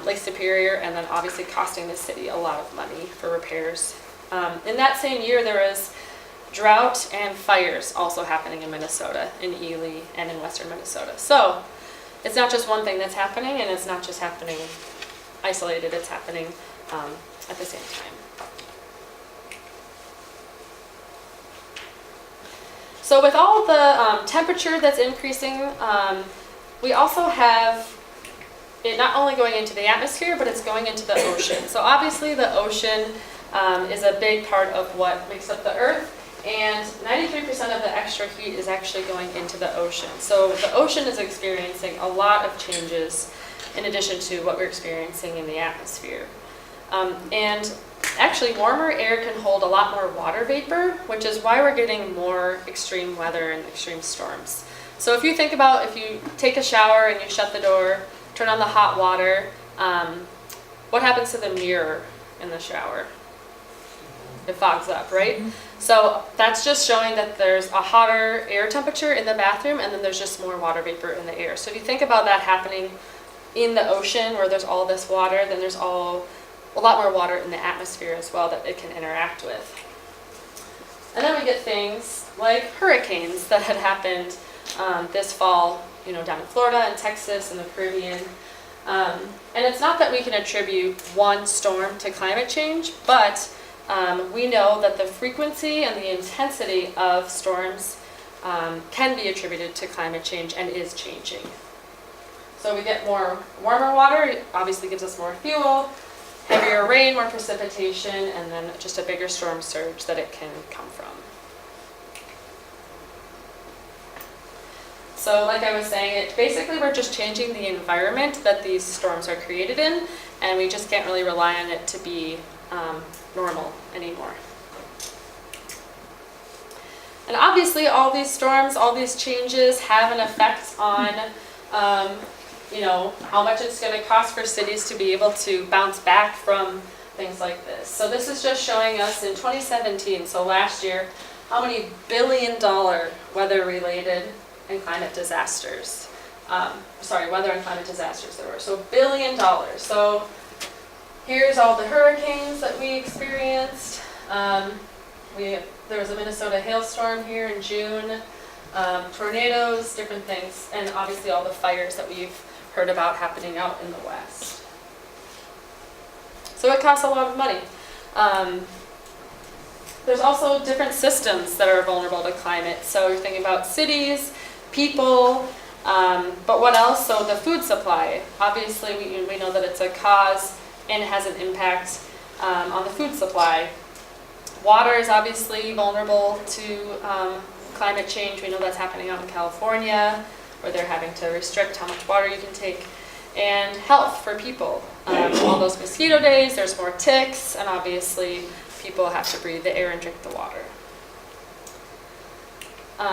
[SPEAKER 4] Lake Superior, and then obviously costing the city a lot of money for repairs. In that same year, there was drought and fires also happening in Minnesota, in Ely, and in western Minnesota. So it's not just one thing that's happening, and it's not just happening isolated, it's happening at the same time. So with all the temperature that's increasing, we also have it not only going into the atmosphere, but it's going into the ocean. So obviously the ocean is a big part of what makes up the Earth, and 93% of the extra heat is actually going into the ocean. So the ocean is experiencing a lot of changes in addition to what we're experiencing in the atmosphere. And actually warmer air can hold a lot more water vapor, which is why we're getting more extreme weather and extreme storms. So if you think about if you take a shower and you shut the door, turn on the hot water, what happens to the mirror in the shower? It fogs up, right? Mm-hmm. So that's just showing that there's a hotter air temperature in the bathroom, and then there's just more water vapor in the air. So if you think about that happening in the ocean where there's all this water, then there's a lot more water in the atmosphere as well that it can interact with. And then we get things like hurricanes that had happened this fall, down in Florida and Texas and the Caribbean. And it's not that we can attribute one storm to climate change, but we know that the frequency and the intensity of storms can be attributed to climate change and is changing. So we get more warmer water, it obviously gives us more fuel, heavier rain, more precipitation, and then just a bigger storm surge that it can come from. So like I was saying, basically we're just changing the environment that these storms are created in, and we just can't really rely on it to be normal anymore. And obviously all these storms, all these changes have an effect on how much it's going to cost for cities to be able to bounce back from things like this. So this is just showing us in 2017, so last year, how many billion-dollar weather-related and climate disasters, weather and climate disasters there were. So $1 billion. So here's all the hurricanes that we experienced. There was a Minnesota hailstorm here in June, tornadoes, different things, and obviously all the fires that we've heard about happening out in the West. So it costs a lot of money. There's also different systems that are vulnerable to climate. So you're thinking about cities, people, but what else? So the food supply. Obviously we know that it's a cause and has an impact on the food supply. Water is obviously vulnerable to climate change. We know that's happening out in California, where they're having to restrict how much water you can take. And health for people. All those mosquito days, there's more ticks, and obviously people have to breathe the air and drink the water.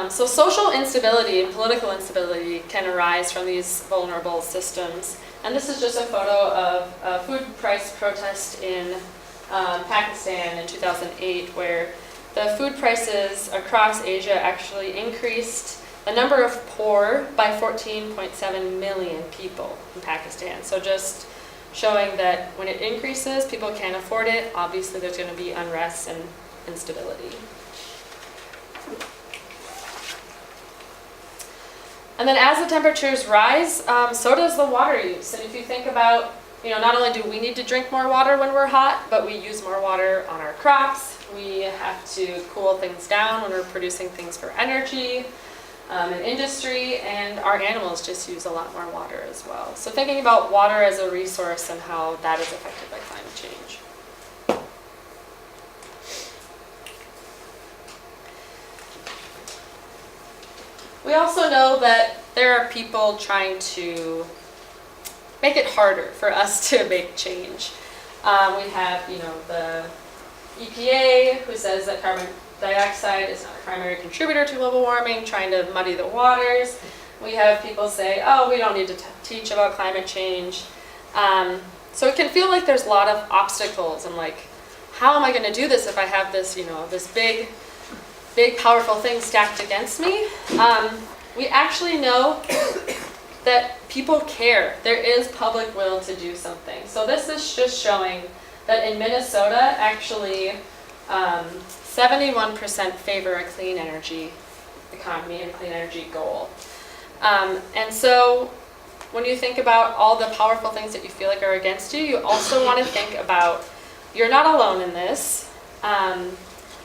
[SPEAKER 4] So social instability and political instability can arise from these vulnerable systems. And this is just a photo of a food price protest in Pakistan in 2008, where the food prices across Asia actually increased the number of poor by 14.7 million people in Pakistan. So just showing that when it increases, people can't afford it. Obviously, there's going to be unrest and instability. And then as the temperatures rise, so does the water use. And if you think about, not only do we need to drink more water when we're hot, but we use more water on our crops. We have to cool things down when we're producing things for energy and industry, and our animals just use a lot more water as well. So thinking about water as a resource and how that is affected by climate change. We also know that there are people trying to make it harder for us to make change. We have, the EPA, who says that carbon dioxide is not a primary contributor to global warming, trying to muddy the waters. We have people say, oh, we don't need to teach about climate change. So it can feel like there's a lot of obstacles and like, how am I going to do this if I have this, this big, powerful thing stacked against me? We actually know that people care. There is public will to do something. So this is just showing that in Minnesota, actually, 71% favor a clean energy economy and clean energy goal. And so when you think about all the powerful things that you feel like are against you, you also want to think about you're not alone in this.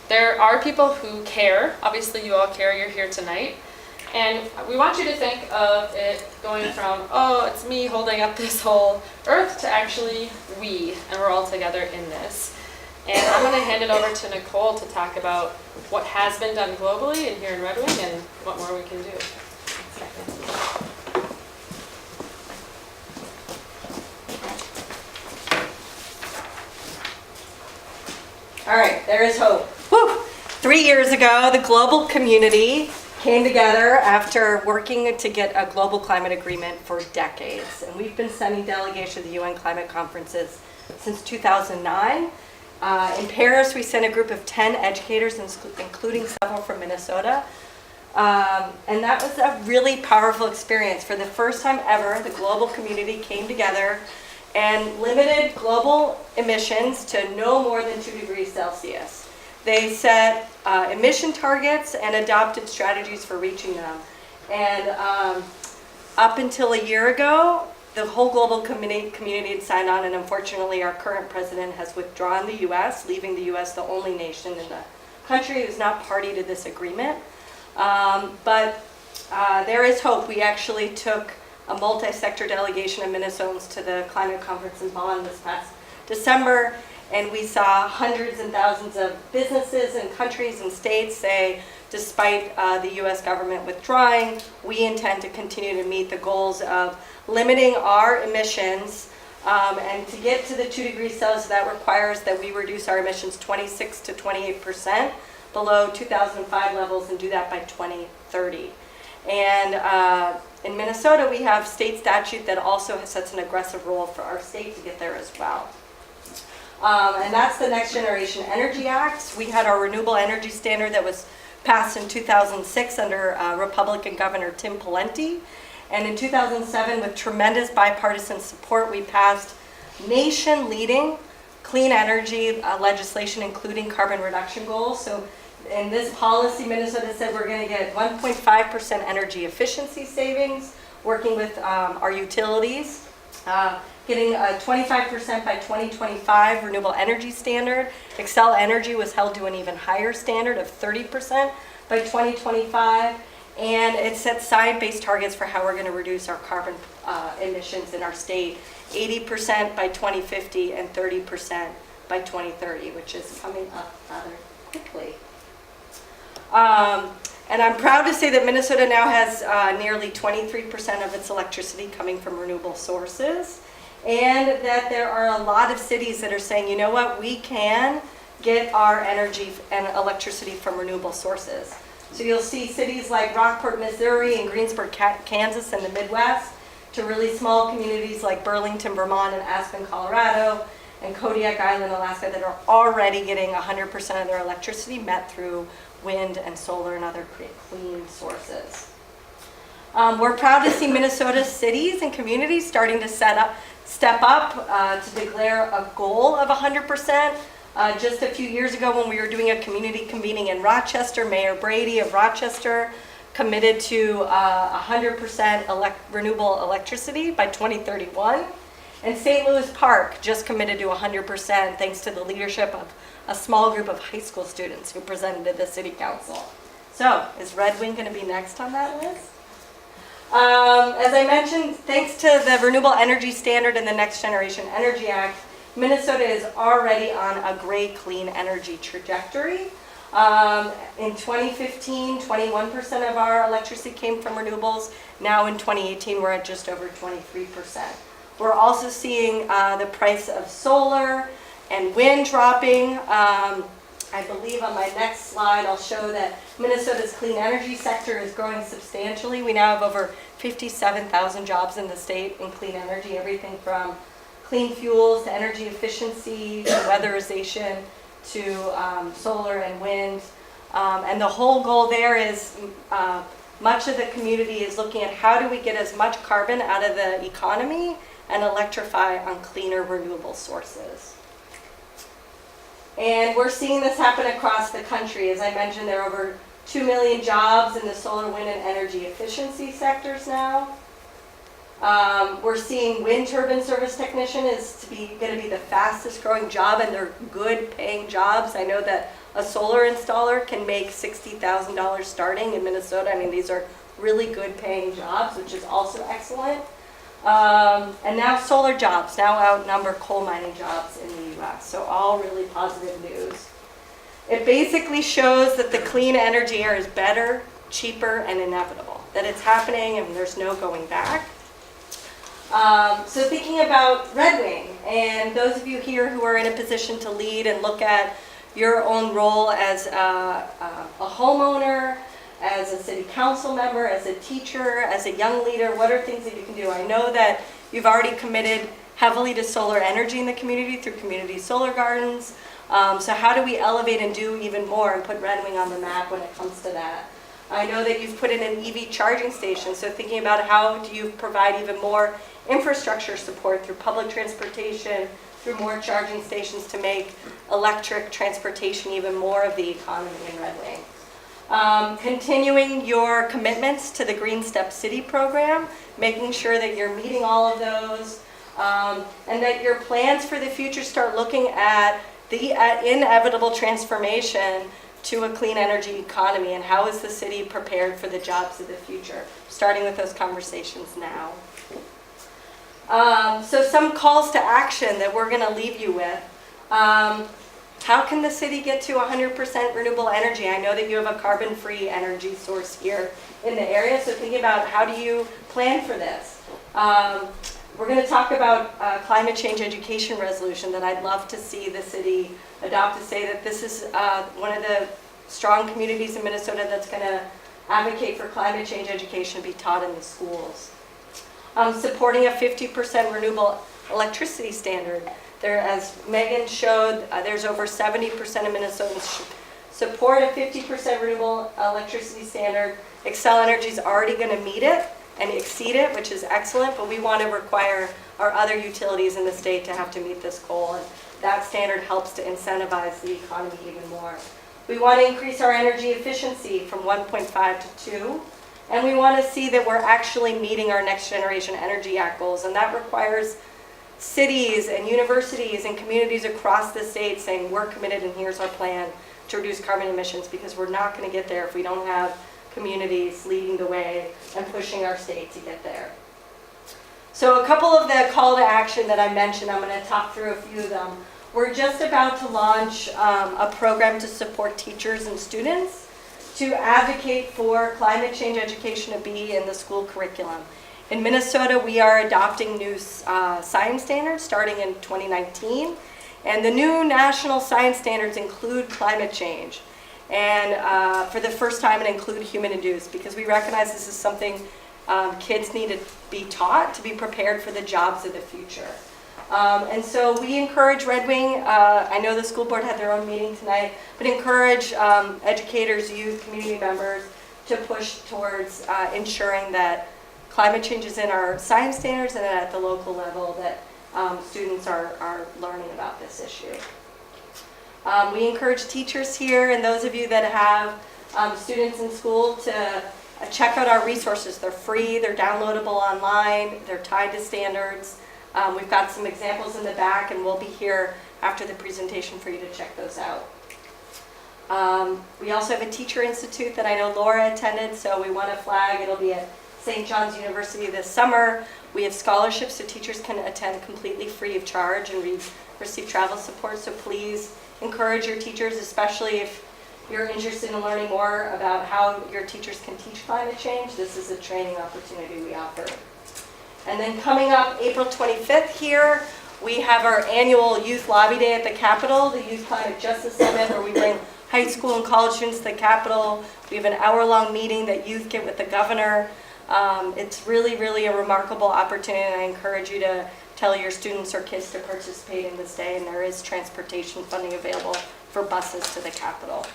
[SPEAKER 4] There are people who care. Obviously, you all care. You're here tonight. And we want you to think of it going from, oh, it's me holding up this whole earth, to actually we, and we're all together in this. And I'm going to hand it over to Nicole to talk about what has been done globally and here in Red Wing and what more we can do.
[SPEAKER 3] All right, there is hope. Woo! 3 years ago, the global community came together after working to get a global climate agreement for decades. And we've been sending delegations to the UN climate conferences since 2009. In Paris, we sent a group of 10 educators, including several from Minnesota. And that was a really powerful experience. For the first time ever, the global community came together and limited global emissions to no more than 2 degrees Celsius. They set emission targets and adopted strategies for reaching them. And up until a year ago, the whole global community had signed on, and unfortunately our current president has withdrawn the U.S., leaving the U.S. the only nation in the country who's not party to this agreement. But there is hope. We actually took a multi-sector delegation of Minnesotans to the climate conference in Bonn this past December, and we saw hundreds and thousands of businesses and countries and states say, despite the U.S. government withdrawing, we intend to continue to meet the goals of limiting our emissions, and to get to the 2 degrees Celsius, that requires that we reduce our emissions 26 to 28% below 2005 levels, and do that by 2030. And in Minnesota, we have state statute that also sets an aggressive role for our state to get there as well. And that's the Next Generation Energy Act. We had our renewable energy standard that was passed in 2006 under Republican Governor Tim Pawlenty. And in 2007, with tremendous bipartisan support, we passed nation-leading clean energy legislation, including carbon reduction goals. So in this policy, Minnesota said we're going to get 1.5% energy efficiency savings, working with our utilities, getting a 25% by 2025 renewable energy standard. Xcel Energy was held to an even higher standard of 30% by 2025. And it sets science-based targets for how we're going to reduce our carbon emissions in our state, 80% by 2050 and 30% by 2030, which is coming up rather quickly. And I'm proud to say that Minnesota now has nearly 23% of its electricity coming from renewable sources, and that there are a lot of cities that are saying, you know what, we can get our energy and electricity from renewable sources. So you'll see cities like Rockport, Missouri, and Greensburg, Kansas, in the Midwest, to really small communities like Burlington, Vermont, and Aspen, Colorado, and Kodiak Island, Alaska, that are already getting 100% of their electricity met through wind and solar and other clean sources. We're proud to see Minnesota cities and communities starting to step up to declare a goal of 100%. Just a few years ago when we were doing a community convening in Rochester, Mayor Brady of Rochester committed to 100% renewable electricity by 2031. And St. Louis Park just committed to 100% thanks to the leadership of a small group of high school students who presented to the City Council. So, is Red Wing going to be next on that list? As I mentioned, thanks to the Renewable Energy Standard and the Next Generation Energy Act, Minnesota is already on a great clean energy trajectory. In 2015, 21% of our electricity came from renewables. Now in 2018, we're at just over 23%. We're also seeing the price of solar and wind dropping. I believe on my next slide, I'll show that Minnesota's clean energy sector is growing substantially. We now have over 57,000 jobs in the state in clean energy, everything from clean fuels to energy efficiency to weatherization to solar and wind. And the whole goal there is much of the community is looking at how do we get as much carbon out of the economy and electrify on cleaner renewable sources. And we're seeing this happen across the country. As I mentioned, there are over 2 million jobs in the solar, wind, and energy efficiency sectors now. We're seeing wind turbine service technician is going to be the fastest growing job, and they're good paying jobs. I know that a solar installer can make $60,000 starting in Minnesota. I mean, these are really good paying jobs, which is also excellent. And now solar jobs now outnumber coal mining jobs in the U.S. So all really positive news. It basically shows that the clean energy era is better, cheaper, and inevitable. That it's happening and there's no going back. So thinking about Red Wing, and those of you here who are in a position to lead and look at your own role as a homeowner, as a city council member, as a teacher, as a young leader, what are things that you can do? I know that you've already committed heavily to solar energy in the community through community solar gardens. So how do we elevate and do even more and put Red Wing on the map when it comes to that? I know that you've put in an EV charging station, so thinking about how do you provide even more infrastructure support through public transportation, through more charging stations to make electric transportation even more of the economy in Red Wing. Continuing your commitments to the Green Step City program, making sure that you're meeting all of those, and that your plans for the future start looking at the inevitable transformation to a clean energy economy and how is the city prepared for the jobs of the future, starting with those conversations now. So some calls to action that we're going to leave you with. How can the city get to 100% renewable energy? I know that you have a carbon-free energy source here in the area, so thinking about how do you plan for this. We're going to talk about climate change education resolution that I'd love to see the city adopt to say that this is one of the strong communities in Minnesota that's going to advocate for climate change education to be taught in the schools. Supporting a 50% renewable electricity standard. There, as Megan showed, there's over 70% of Minnesotans support a 50% renewable electricity standard. Xcel Energy is already going to meet it and exceed it, which is excellent, but we want to require our other utilities in the state to have to meet this goal, and that standard helps to incentivize the economy even more. We want to increase our energy efficiency from 1.5 to 2, and we want to see that we're actually meeting our Next Generation Energy Act goals, and that requires cities and universities and communities across the state saying we're committed and here's our plan to reduce carbon emissions, because we're not going to get there if we don't have communities leading the way and pushing our state to get there. So a couple of the call to action that I mentioned, I'm going to talk through a few of them. We're just about to launch a program to support teachers and students to advocate for climate change education to be in the school curriculum. In Minnesota, we are adopting new science standards starting in 2019, and the new national science standards include climate change, and for the first time it include human-induced, because we recognize this is something kids need to be taught to be prepared for the jobs of the future. And so we encourage Red Wing, I know the school board had their own meeting tonight, but encourage educators, youth, community members to push towards ensuring that climate change is in our science standards and at the local level that students are learning about this issue. We encourage teachers here and those of you that have students in school to check out our resources. They're free, they're downloadable online, they're tied to standards. We've got some examples in the back, and we'll be here after the presentation for you to check those out. We also have a teacher institute that I know Laura attended, so we want to flag. It'll be at St. John's University this summer. We have scholarships so teachers can attend completely free of charge and receive travel support, so please encourage your teachers, especially if you're interested in learning more about how your teachers can teach climate change. This is a training opportunity we offer. And then coming up April 25th here, we have our annual Youth Lobby Day at the Capitol, the Youth Climate Justice Summit, where we bring high school and college students to the Capitol. We have an hour-long meeting that youth get with the governor. It's really, really a remarkable opportunity, and I encourage you to tell your students or kids to participate in this day, and there is transportation funding available for buses to the Capitol.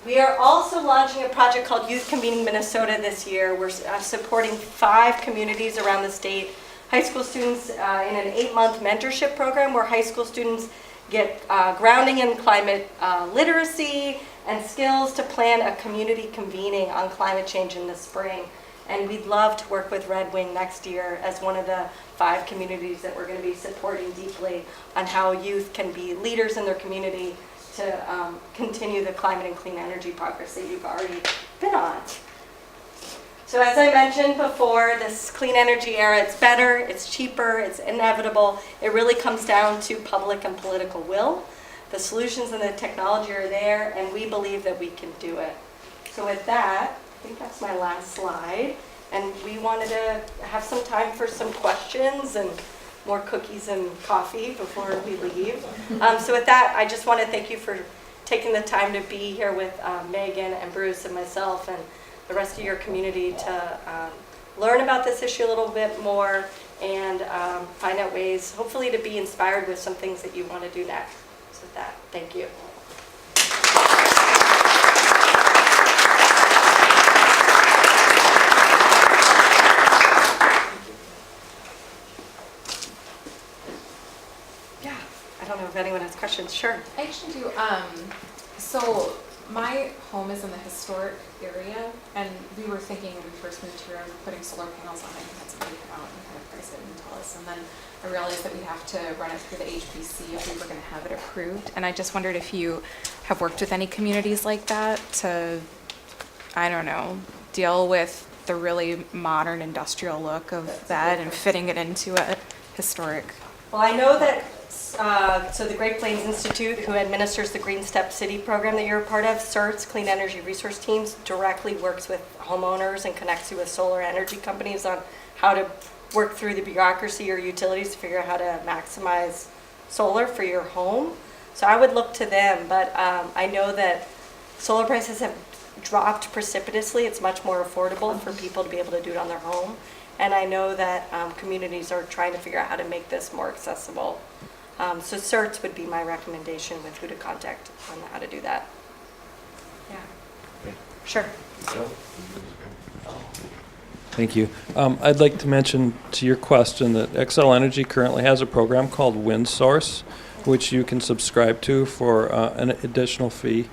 [SPEAKER 3] We are also launching a project called Youth Convening Minnesota this year. We're supporting 5 communities around the state, high school students in an 8-month mentorship program where high school students get grounding in climate literacy and skills to plan a community convening on climate change in the spring. And we'd love to work with Red Wing next year as one of the 5 communities that we're going to be supporting deeply on how youth can be leaders in their community to continue the climate and clean energy progress that you've already been on. So as I mentioned before, this clean energy era, it's better, it's cheaper, it's inevitable. It really comes down to public and political will. The solutions and the technology are there, and we believe that we can do it. So with that, I think that's my last slide. And we wanted to have some time for some questions and more cookies and coffee before we leave. So with that, I just want to thank you for taking the time to be here with Megan and Bruce and myself and the rest of your community to learn about this issue a little bit more and find out ways, hopefully, to be inspired with some things that you want to do next. So with that, thank you. I don't know if anyone has questions. Sure.
[SPEAKER 10] I actually do. So my home is in the historic area, and we were thinking when we first moved here of putting solar panels on it. We had somebody come out and kind of price it and tell us, and then I realized that we'd have to run it through the HPC if we were going to have it approved. And I just wondered if you have worked with any communities like that to, I don't know, deal with the really modern industrial look of that and fitting it into a historic.
[SPEAKER 3] Well, I know that so the Great Plains Institute, who administers the Green Step City program that you're a part of, CERT's Clean Energy Resource Teams, directly works with homeowners and connects you with solar energy companies on how to work through the bureaucracy or utilities to figure out how to maximize solar for your home. So I would look to them, but I know that solar prices have dropped precipitously. It's much more affordable for people to be able to do it on their home. And I know that communities are trying to figure out how to make this more accessible. So CERTs would be my recommendation with who to contact on how to do that. Yeah. Sure.
[SPEAKER 11] Thank you. I'd like to mention to your question that Xcel Energy currently has a program called Wind Source, which you can subscribe to for an additional fee.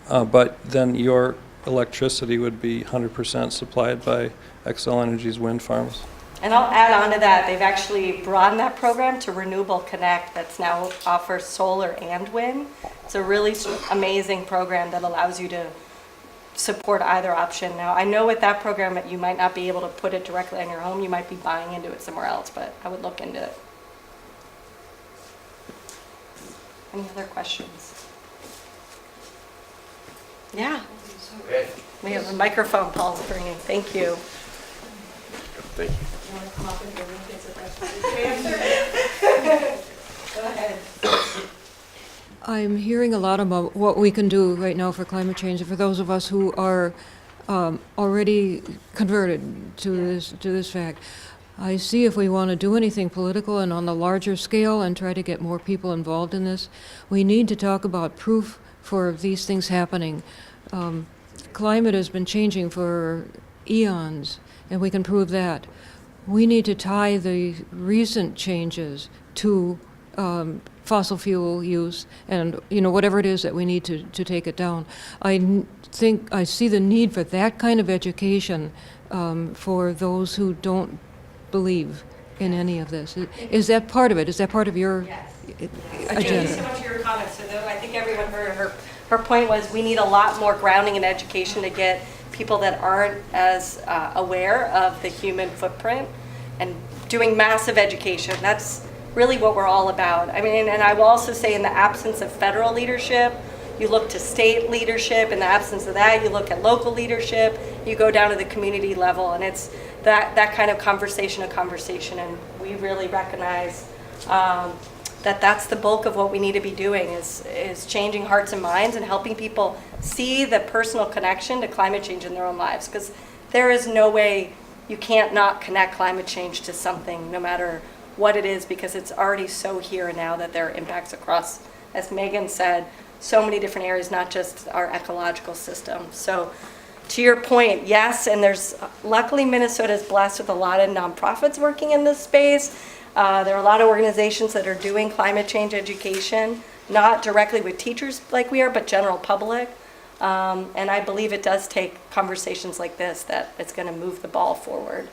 [SPEAKER 11] But then your electricity would be 100% supplied by Xcel Energy's wind farms.
[SPEAKER 3] And I'll add on to that, they've actually broadened that program to Renewable Connect that's now offers solar and wind. It's a really amazing program that allows you to support either option. Now, I know with that program that you might not be able to put it directly on your home, you might be buying into it somewhere else, but I would look into it. Any other questions? Yeah. We have a microphone Paul's bringing. Thank you.
[SPEAKER 5] Thank you.
[SPEAKER 3] You want to come up and give me a Go ahead.
[SPEAKER 12] I'm hearing a lot about what we can do right now for climate change, and for those of us who are already converted to this fact. I see if we want to do anything political and on the larger scale and try to get more people involved in this, we need to talk about proof for these things happening. Climate has been changing for eons, and we can prove that. We need to tie the recent changes to fossil fuel use and, whatever it is that we need to take it down. Think I see the need for that kind of education for those who don't believe in any of this. Is that part of it? Is that part of your agenda?
[SPEAKER 3] Thank you so much for your comments. So I think everyone heard her point was we need a lot more grounding in education to get people that aren't as aware of the human footprint and doing massive education. That's really what we're all about. I mean, and I will also say in the absence of federal leadership, you look to state leadership. In the absence of that, you look at local leadership. You go down to the community level, and it's that kind of conversation. And we really recognize that that's the bulk of what we need to be doing is changing hearts and minds and helping people see the personal connection to climate change in their own lives. Because there is no way you can't not connect climate change to something, no matter what it is, because it's already so here and now that there are impacts across, as Megan said, so many different areas, not just our ecological system. So to your point, yes, and luckily Minnesota is blessed with a lot of nonprofits working in this space. There are a lot of organizations that are doing climate change education, not directly with teachers like we are, but general public. And I believe it does take conversations like this that it's going to move the ball forward.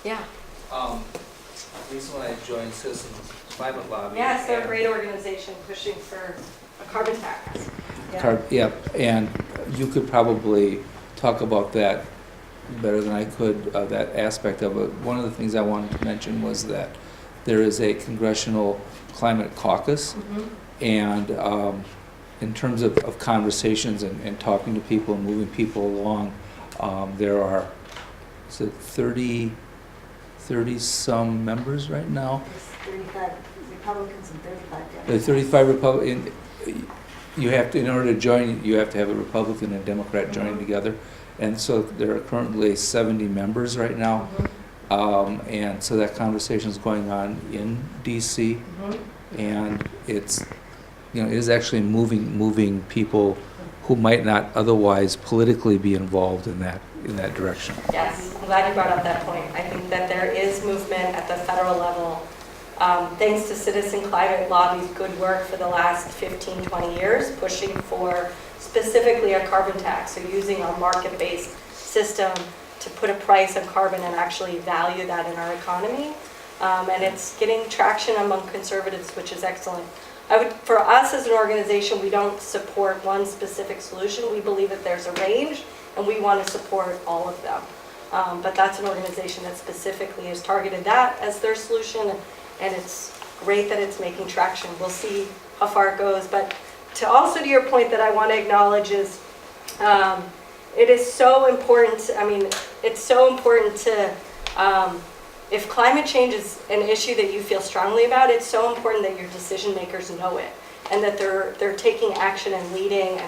[SPEAKER 3] Yeah.
[SPEAKER 7] The reason why I joined Citizens Climate Lobby.
[SPEAKER 3] Yes, they're a great organization pushing for a carbon tax.
[SPEAKER 7] And you could probably talk about that better than I could, that aspect of it. One of the things I wanted to mention was that there is a congressional climate caucus, and in terms of conversations and talking to people and moving people along, there are 30 some members right now.
[SPEAKER 9] There's 35 Republicans and 35 Democrats.
[SPEAKER 7] The 35 Republican. You have to, in order to join, you have to have a Republican and Democrat join together, and so there are currently 70 members right now, and so that conversation is going on in D.C. And it's, it is actually moving people who might not otherwise politically be involved in that direction.
[SPEAKER 3] Yes, I'm glad you brought up that point. I think that there is movement at the federal level. Thanks to Citizen Climate Lobby's good work for the last 15, 20 years, pushing for specifically a carbon tax, so using our market-based system to put a price on carbon and actually value that in our economy. And it's getting traction among conservatives, which is excellent. For us as an organization, we don't support one specific solution. We believe that there's a range, and we want to support all of them. But that's an organization that specifically has targeted that as their solution, and it's great that it's making traction. We'll see how far it goes. But to your point that I want to acknowledge is it is so important. It's so important to, if climate change is an issue that you feel strongly about, it's so important that your decision makers know it and that they're taking action and leading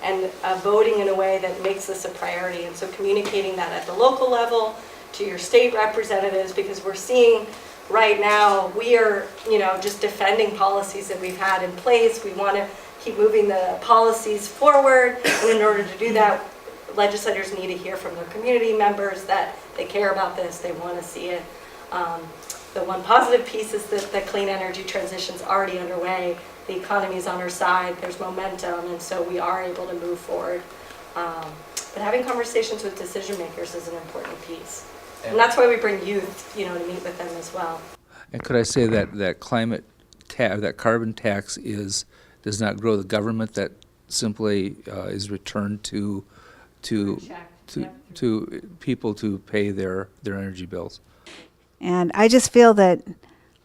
[SPEAKER 3] and voting in a way that makes this a priority. And so communicating that at the local level to your state representatives, because we're seeing right now, we are, just defending policies that we've had in place. We want to keep moving the policies forward, and in order to do that, legislators need to hear from their community members that they care about this, they want to see it. The one positive piece is that the clean energy transition is already underway. The economy is on our side, there's momentum, and so we are able to move forward. But having conversations with decision makers is an important piece. And that's why we bring youth, to meet with them as well.
[SPEAKER 7] And could I say that that carbon tax does not grow the government, that simply is returned to people to pay their energy bills?
[SPEAKER 9] And I just feel that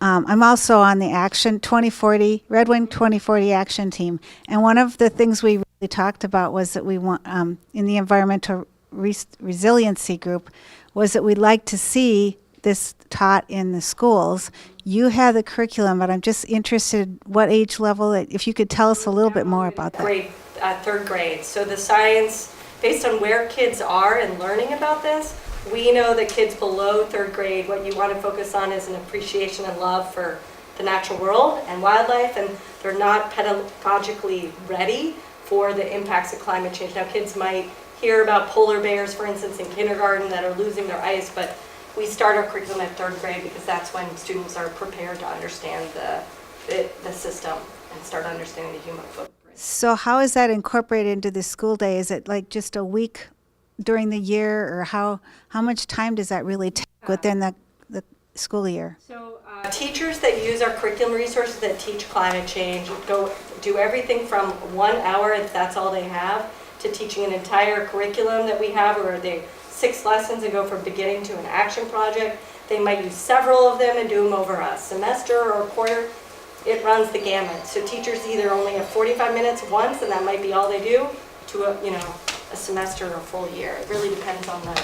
[SPEAKER 9] I'm also on the Action 2040, Red Wing 2040 Action Team. And one of the things we really talked about was that we want, in the Environmental Resiliency Group, was that we'd like to see this taught in the schools. You have the curriculum, but I'm just interested what age level, if you could tell us a little bit more about that.
[SPEAKER 3] Third grade. So the science, based on where kids are and learning about this, we know that kids below third grade, what you want to focus on is an appreciation and love for the natural world and wildlife, and they're not pedagogically ready for the impacts of climate change. Now, kids might hear about polar bears, for instance, in kindergarten that are losing their ice, but we start our curriculum at third grade because that's when students are prepared to understand the system and start understanding the human footprint.
[SPEAKER 9] So how is that incorporated into the school day? Is it like just a week during the year, or how much time does that really take within the school year?
[SPEAKER 3] So teachers that use our curriculum resources that teach climate change do everything from 1 hour, if that's all they have, to teaching an entire curriculum that we have, or they 6 lessons and go from beginning to an action project. They might use several of them and do them over a semester or a quarter. It runs the gamut. So teachers either only have 45 minutes once, and that might be all they do, to a semester or a full year. It really depends on the.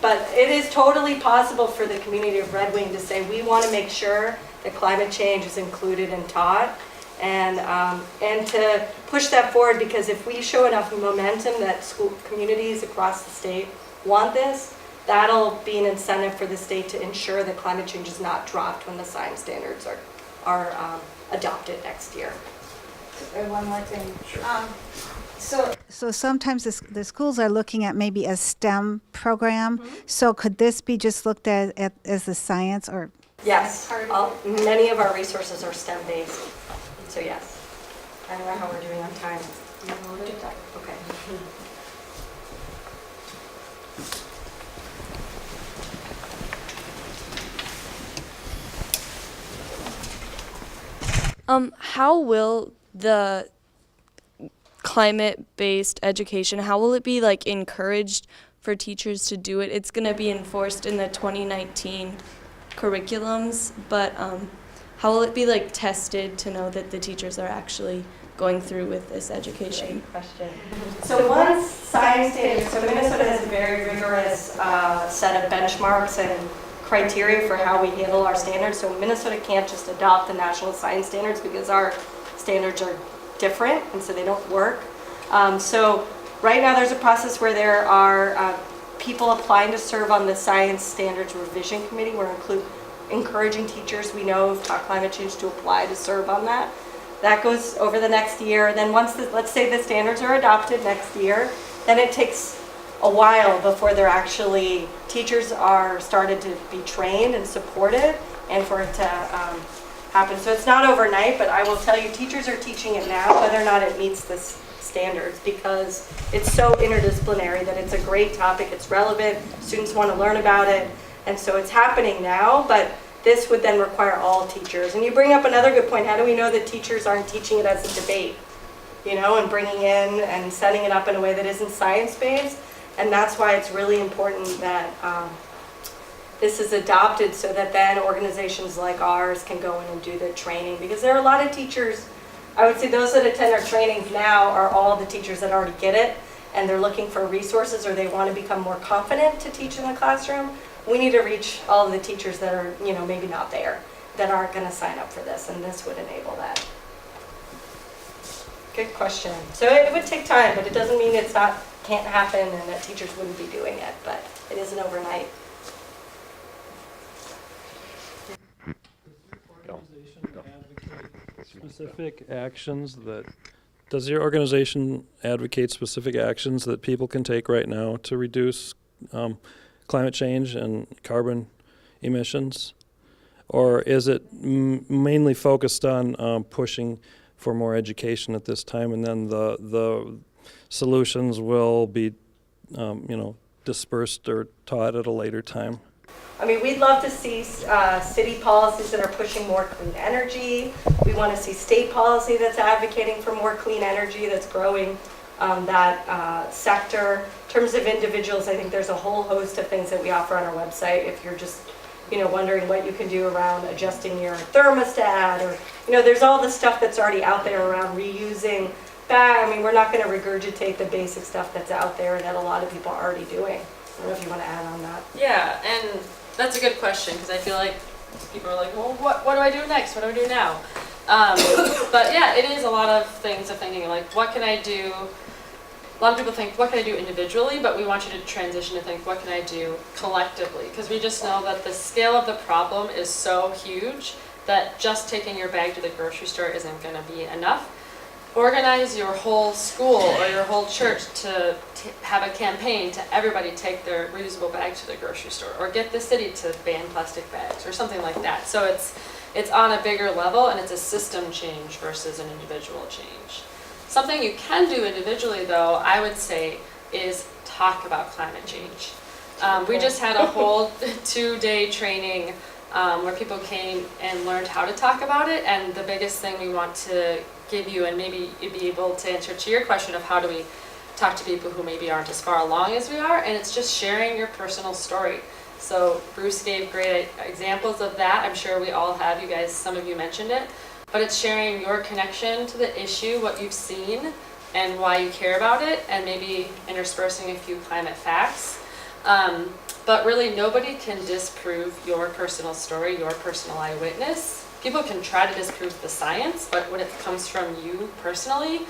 [SPEAKER 3] But it is totally possible for the community of Red Wing to say, we want to make sure that climate change is included and taught, and to push that forward, because if we show enough momentum that school communities across the state want this, that'll be an incentive for the state to ensure that climate change is not dropped when the science standards are adopted next year.
[SPEAKER 13] One more thing.
[SPEAKER 9] So sometimes the schools are looking at maybe a STEM program. So could this be just looked at as the science, or?
[SPEAKER 3] Yes, many of our resources are STEM based. So yes. I don't know how we're doing on time. Okay.
[SPEAKER 14] How will the climate-based education, how will it be like encouraged for teachers to do it? It's going to be enforced in the 2019 curriculums, but how will it be like tested to know that the teachers are actually going through with this education?
[SPEAKER 3] Great question. So once science data, so Minnesota has a very rigorous set of benchmarks and criteria for how we handle our standards. So Minnesota can't just adopt the national science standards because our standards are different, and so they don't work. So right now there's a process where there are people applying to serve on the Science Standards Revision Committee. We're encouraging teachers we know who've taught climate change to apply to serve on that. That goes over the next year. Then once, let's say the standards are adopted next year, then it takes a while before they're actually, teachers are started to be trained and supported, and for it to happen. So it's not overnight, but I will tell you, teachers are teaching it now, whether or not it meets the standards, because it's so interdisciplinary that it's a great topic, it's relevant, students want to learn about it, and so it's happening now, but this would then require all teachers. And you bring up another good point, how do we know that teachers aren't teaching it as a debate, and bringing in and setting it up in a way that isn't science-based? And that's why it's really important that this is adopted, so that then organizations like ours can go in and do the training. Because there are a lot of teachers, I would say those that attend our trainings now are all the teachers that already get it, and they're looking for resources, or they want to become more confident to teach in the classroom. We need to reach all of the teachers that are, maybe not there, that aren't going to sign up for this, and this would enable that. Good question. So it would take time, but it doesn't mean can't happen and that teachers wouldn't be doing it, but it isn't overnight.
[SPEAKER 11] Specific actions does your organization advocate specific actions that people can take right now to reduce climate change and carbon emissions? Or is it mainly focused on pushing for more education at this time, and then the solutions will be dispersed or taught at a later time?
[SPEAKER 3] I mean, we'd love to see city policies that are pushing more clean energy. We want to see state policy that's advocating for more clean energy, that's growing that sector. In terms of individuals, I think there's a whole host of things that we offer on our website. If you're just, wondering what you can do around adjusting your thermostat, or, there's all the stuff that's already out there around reusing back. I mean, we're not going to regurgitate the basic stuff that's out there that a lot of people are already doing. I don't know if you want to add on that.
[SPEAKER 4] Yeah, and that's a good question, because I feel like people are like, well, what do I do next? What do I do now? But yeah, it is a lot of things of thinking, like, what can I do? A lot of people think, what can I do individually? But we want you to transition to think, what can I do collectively? Because we just know that the scale of the problem is so huge that just taking your bag to the grocery store isn't going to be enough. organize your whole school or your whole church to have a campaign to everybody take their reusable bags to the grocery store, or get the city to ban plastic bags or something like that. So it's on a bigger level, and it's a system change versus an individual change. Something you can do individually, though, I would say, is talk about climate change. We just had a whole 2-day training where people came and learned how to talk about it, and the biggest thing we want to give you, and maybe you'd be able to answer to your question of how do we talk to people who maybe aren't as far along as we are, and it's just sharing your personal story. So Bruce gave great examples of that. I'm sure we all have. You guys, some of you mentioned it. But it's sharing your connection to the issue, what you've seen, and why you care about it, and maybe interspersing a few climate facts. But really, nobody can disprove your personal story, your personal eyewitness. People can try to disprove the science, but when it comes from you personally,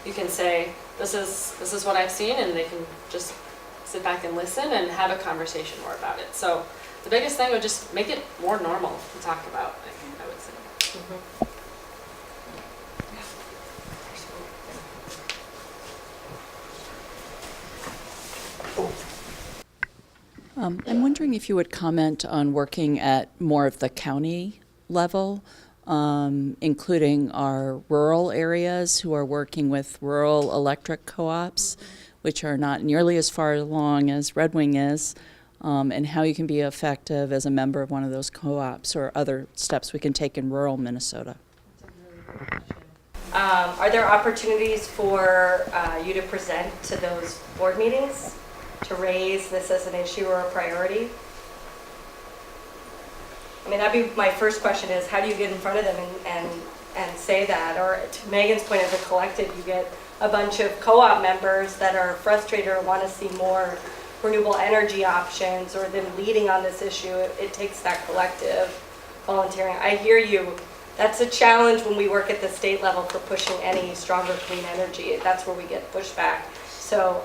[SPEAKER 4] you can say, this is what I've seen, and they can just sit back and listen and have a conversation more about it. So the biggest thing would just make it more normal to talk about, I would say.
[SPEAKER 3] Mm-hmm.
[SPEAKER 15] I'm wondering if you would comment on working at more of the county level, including our rural areas who are working with rural electric co-ops, which are not nearly as far along as Red Wing is, and how you can be effective as a member of one of those co-ops, or other steps we can take in rural Minnesota.
[SPEAKER 3] Are there opportunities for you to present to those board meetings to raise this as an issue or a priority? I mean, that'd be my first question, is how do you get in front of them and say that? Or to Megan's point, as a collective, you get a bunch of co-op members that are frustrated or want to see more renewable energy options, or them leading on this issue. It takes that collective volunteering. I hear you. That's a challenge when we work at the state level for pushing any stronger clean energy. That's where we get pushback. So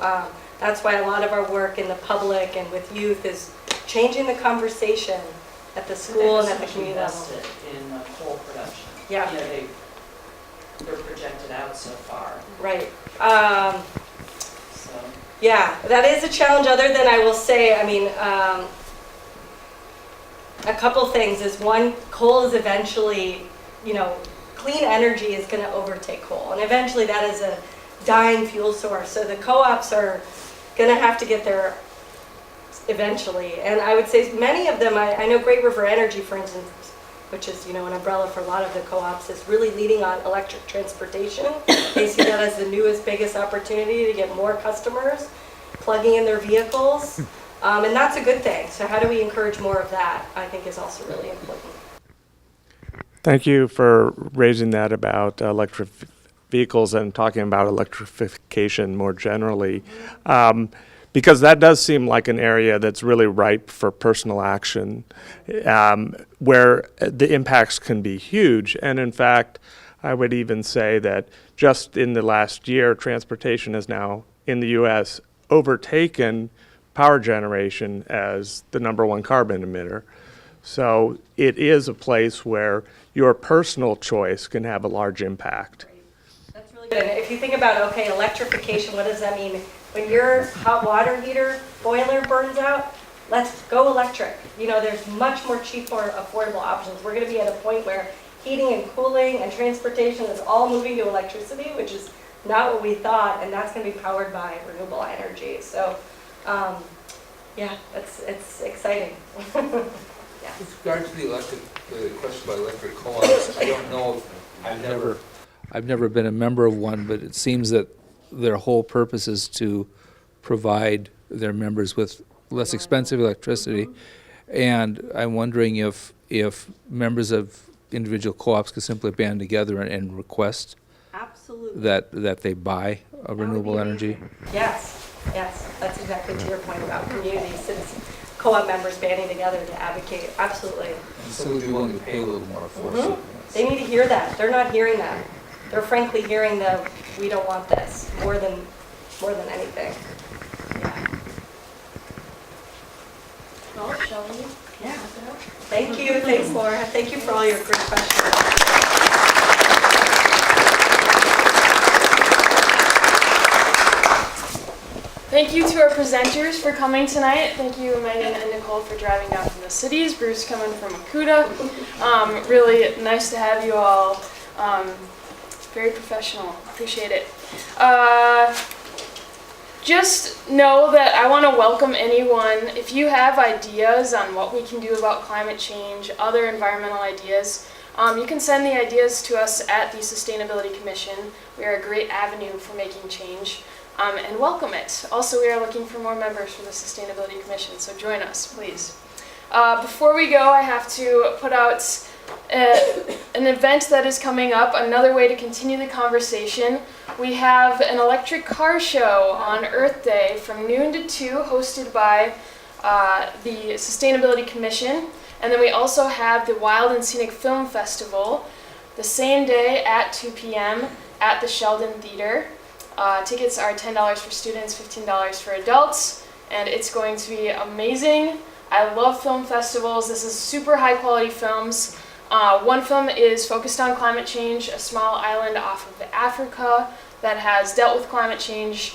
[SPEAKER 3] that's why a lot of our work in the public and with youth is changing the conversation at the school and at the community level.
[SPEAKER 16] In coal production.
[SPEAKER 3] Yeah.
[SPEAKER 16] They're projected out so far.
[SPEAKER 3] Right.
[SPEAKER 16] So.
[SPEAKER 3] Yeah, that is a challenge. Other than, I will say, I mean, a couple things is, one, coal is eventually, clean energy is going to overtake coal, and eventually that is a dying fuel source. So the co-ops are going to have to get there eventually. And I would say many of them, I know Great River Energy, for instance, which is, an umbrella for a lot of the co-ops, is really leading on electric transportation. They see that as the newest, biggest opportunity to get more customers plugging in their vehicles. And that's a good thing. So how do we encourage more of that, I think, is also really important.
[SPEAKER 17] Thank you for raising that about electric vehicles and talking about electrification more generally. Because that does seem like an area that's really ripe for personal action, where the impacts can be huge. And in fact, I would even say that just in the last year, transportation has now, in the U.S., overtaken power generation as the #1 carbon emitter. So it is a place where your personal choice can have a large impact.
[SPEAKER 3] That's really good. And if you think about, okay, electrification, what does that mean? When your hot water heater boiler burns out, let's go electric. There's much more cheaper, affordable options. We're going to be at a point where heating and cooling and transportation is all moving to electricity, which is not what we thought, and that's going to be powered by renewable energy. So, yeah, it's exciting. Yeah.
[SPEAKER 7] With regard to the question about electric co-ops, I don't know if I've never been a member of one, but it seems that their whole purpose is to provide their members with less expensive electricity. And I'm wondering if members of individual co-ops could simply band together and request
[SPEAKER 3] Absolutely.
[SPEAKER 7] that they buy a renewable energy.
[SPEAKER 3] Yes, that's exactly to your point about community citizens, co-op members banding together to advocate. Absolutely.
[SPEAKER 7] And so we'd be willing to pay a little more for it.
[SPEAKER 3] They need to hear that. They're not hearing that. They're frankly hearing the "we don't want this" more than anything. Yeah.
[SPEAKER 1] Well, shall we?
[SPEAKER 3] Yeah. Thank you. Thanks, Laura. Thank you for all your great questions.
[SPEAKER 1] Thank you to our presenters for coming tonight. Thank you, Megan and Nicole, for driving down from the cities. Bruce coming from Akuta. Really nice to have you all. Very professional. Appreciate it. Just know that I want to welcome anyone. If you have ideas on what we can do about climate change, other environmental ideas, you can send the ideas to us at the Sustainability Commission. We are a great avenue for making change. And welcome it. Also, we are looking for more members for the Sustainability Commission, so join us, please. Before we go, I have to put out an event that is coming up, another way to continue the conversation. We have an electric car show on Earth Day from noon to 2, hosted by the Sustainability Commission. And then we also have the Wild and Scenic Film Festival the same day at 2 p.m. at the Sheldon Theater. Tickets are $10 for students, $15 for adults, and it's going to be amazing. I love film festivals. This is super high quality films. One film is focused on climate change, a small island off of Africa that has dealt with climate change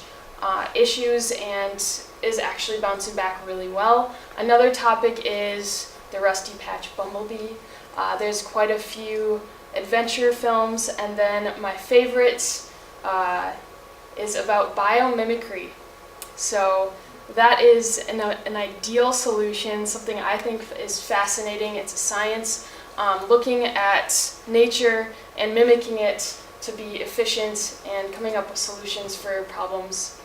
[SPEAKER 1] issues and is actually bouncing back really well. Another topic is the Rusty Patch Bumblebee. There's quite a few adventure films, and then my favorite is about biomimicry. So that is an ideal solution, something I think is fascinating. It's a science looking at nature and mimicking it to be efficient and coming up with solutions for problems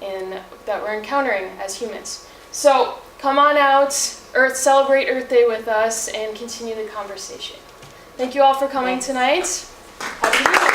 [SPEAKER 1] that we're encountering as humans. So come on out, celebrate Earth Day with us and continue the conversation. Thank you all for coming tonight. Have a good night.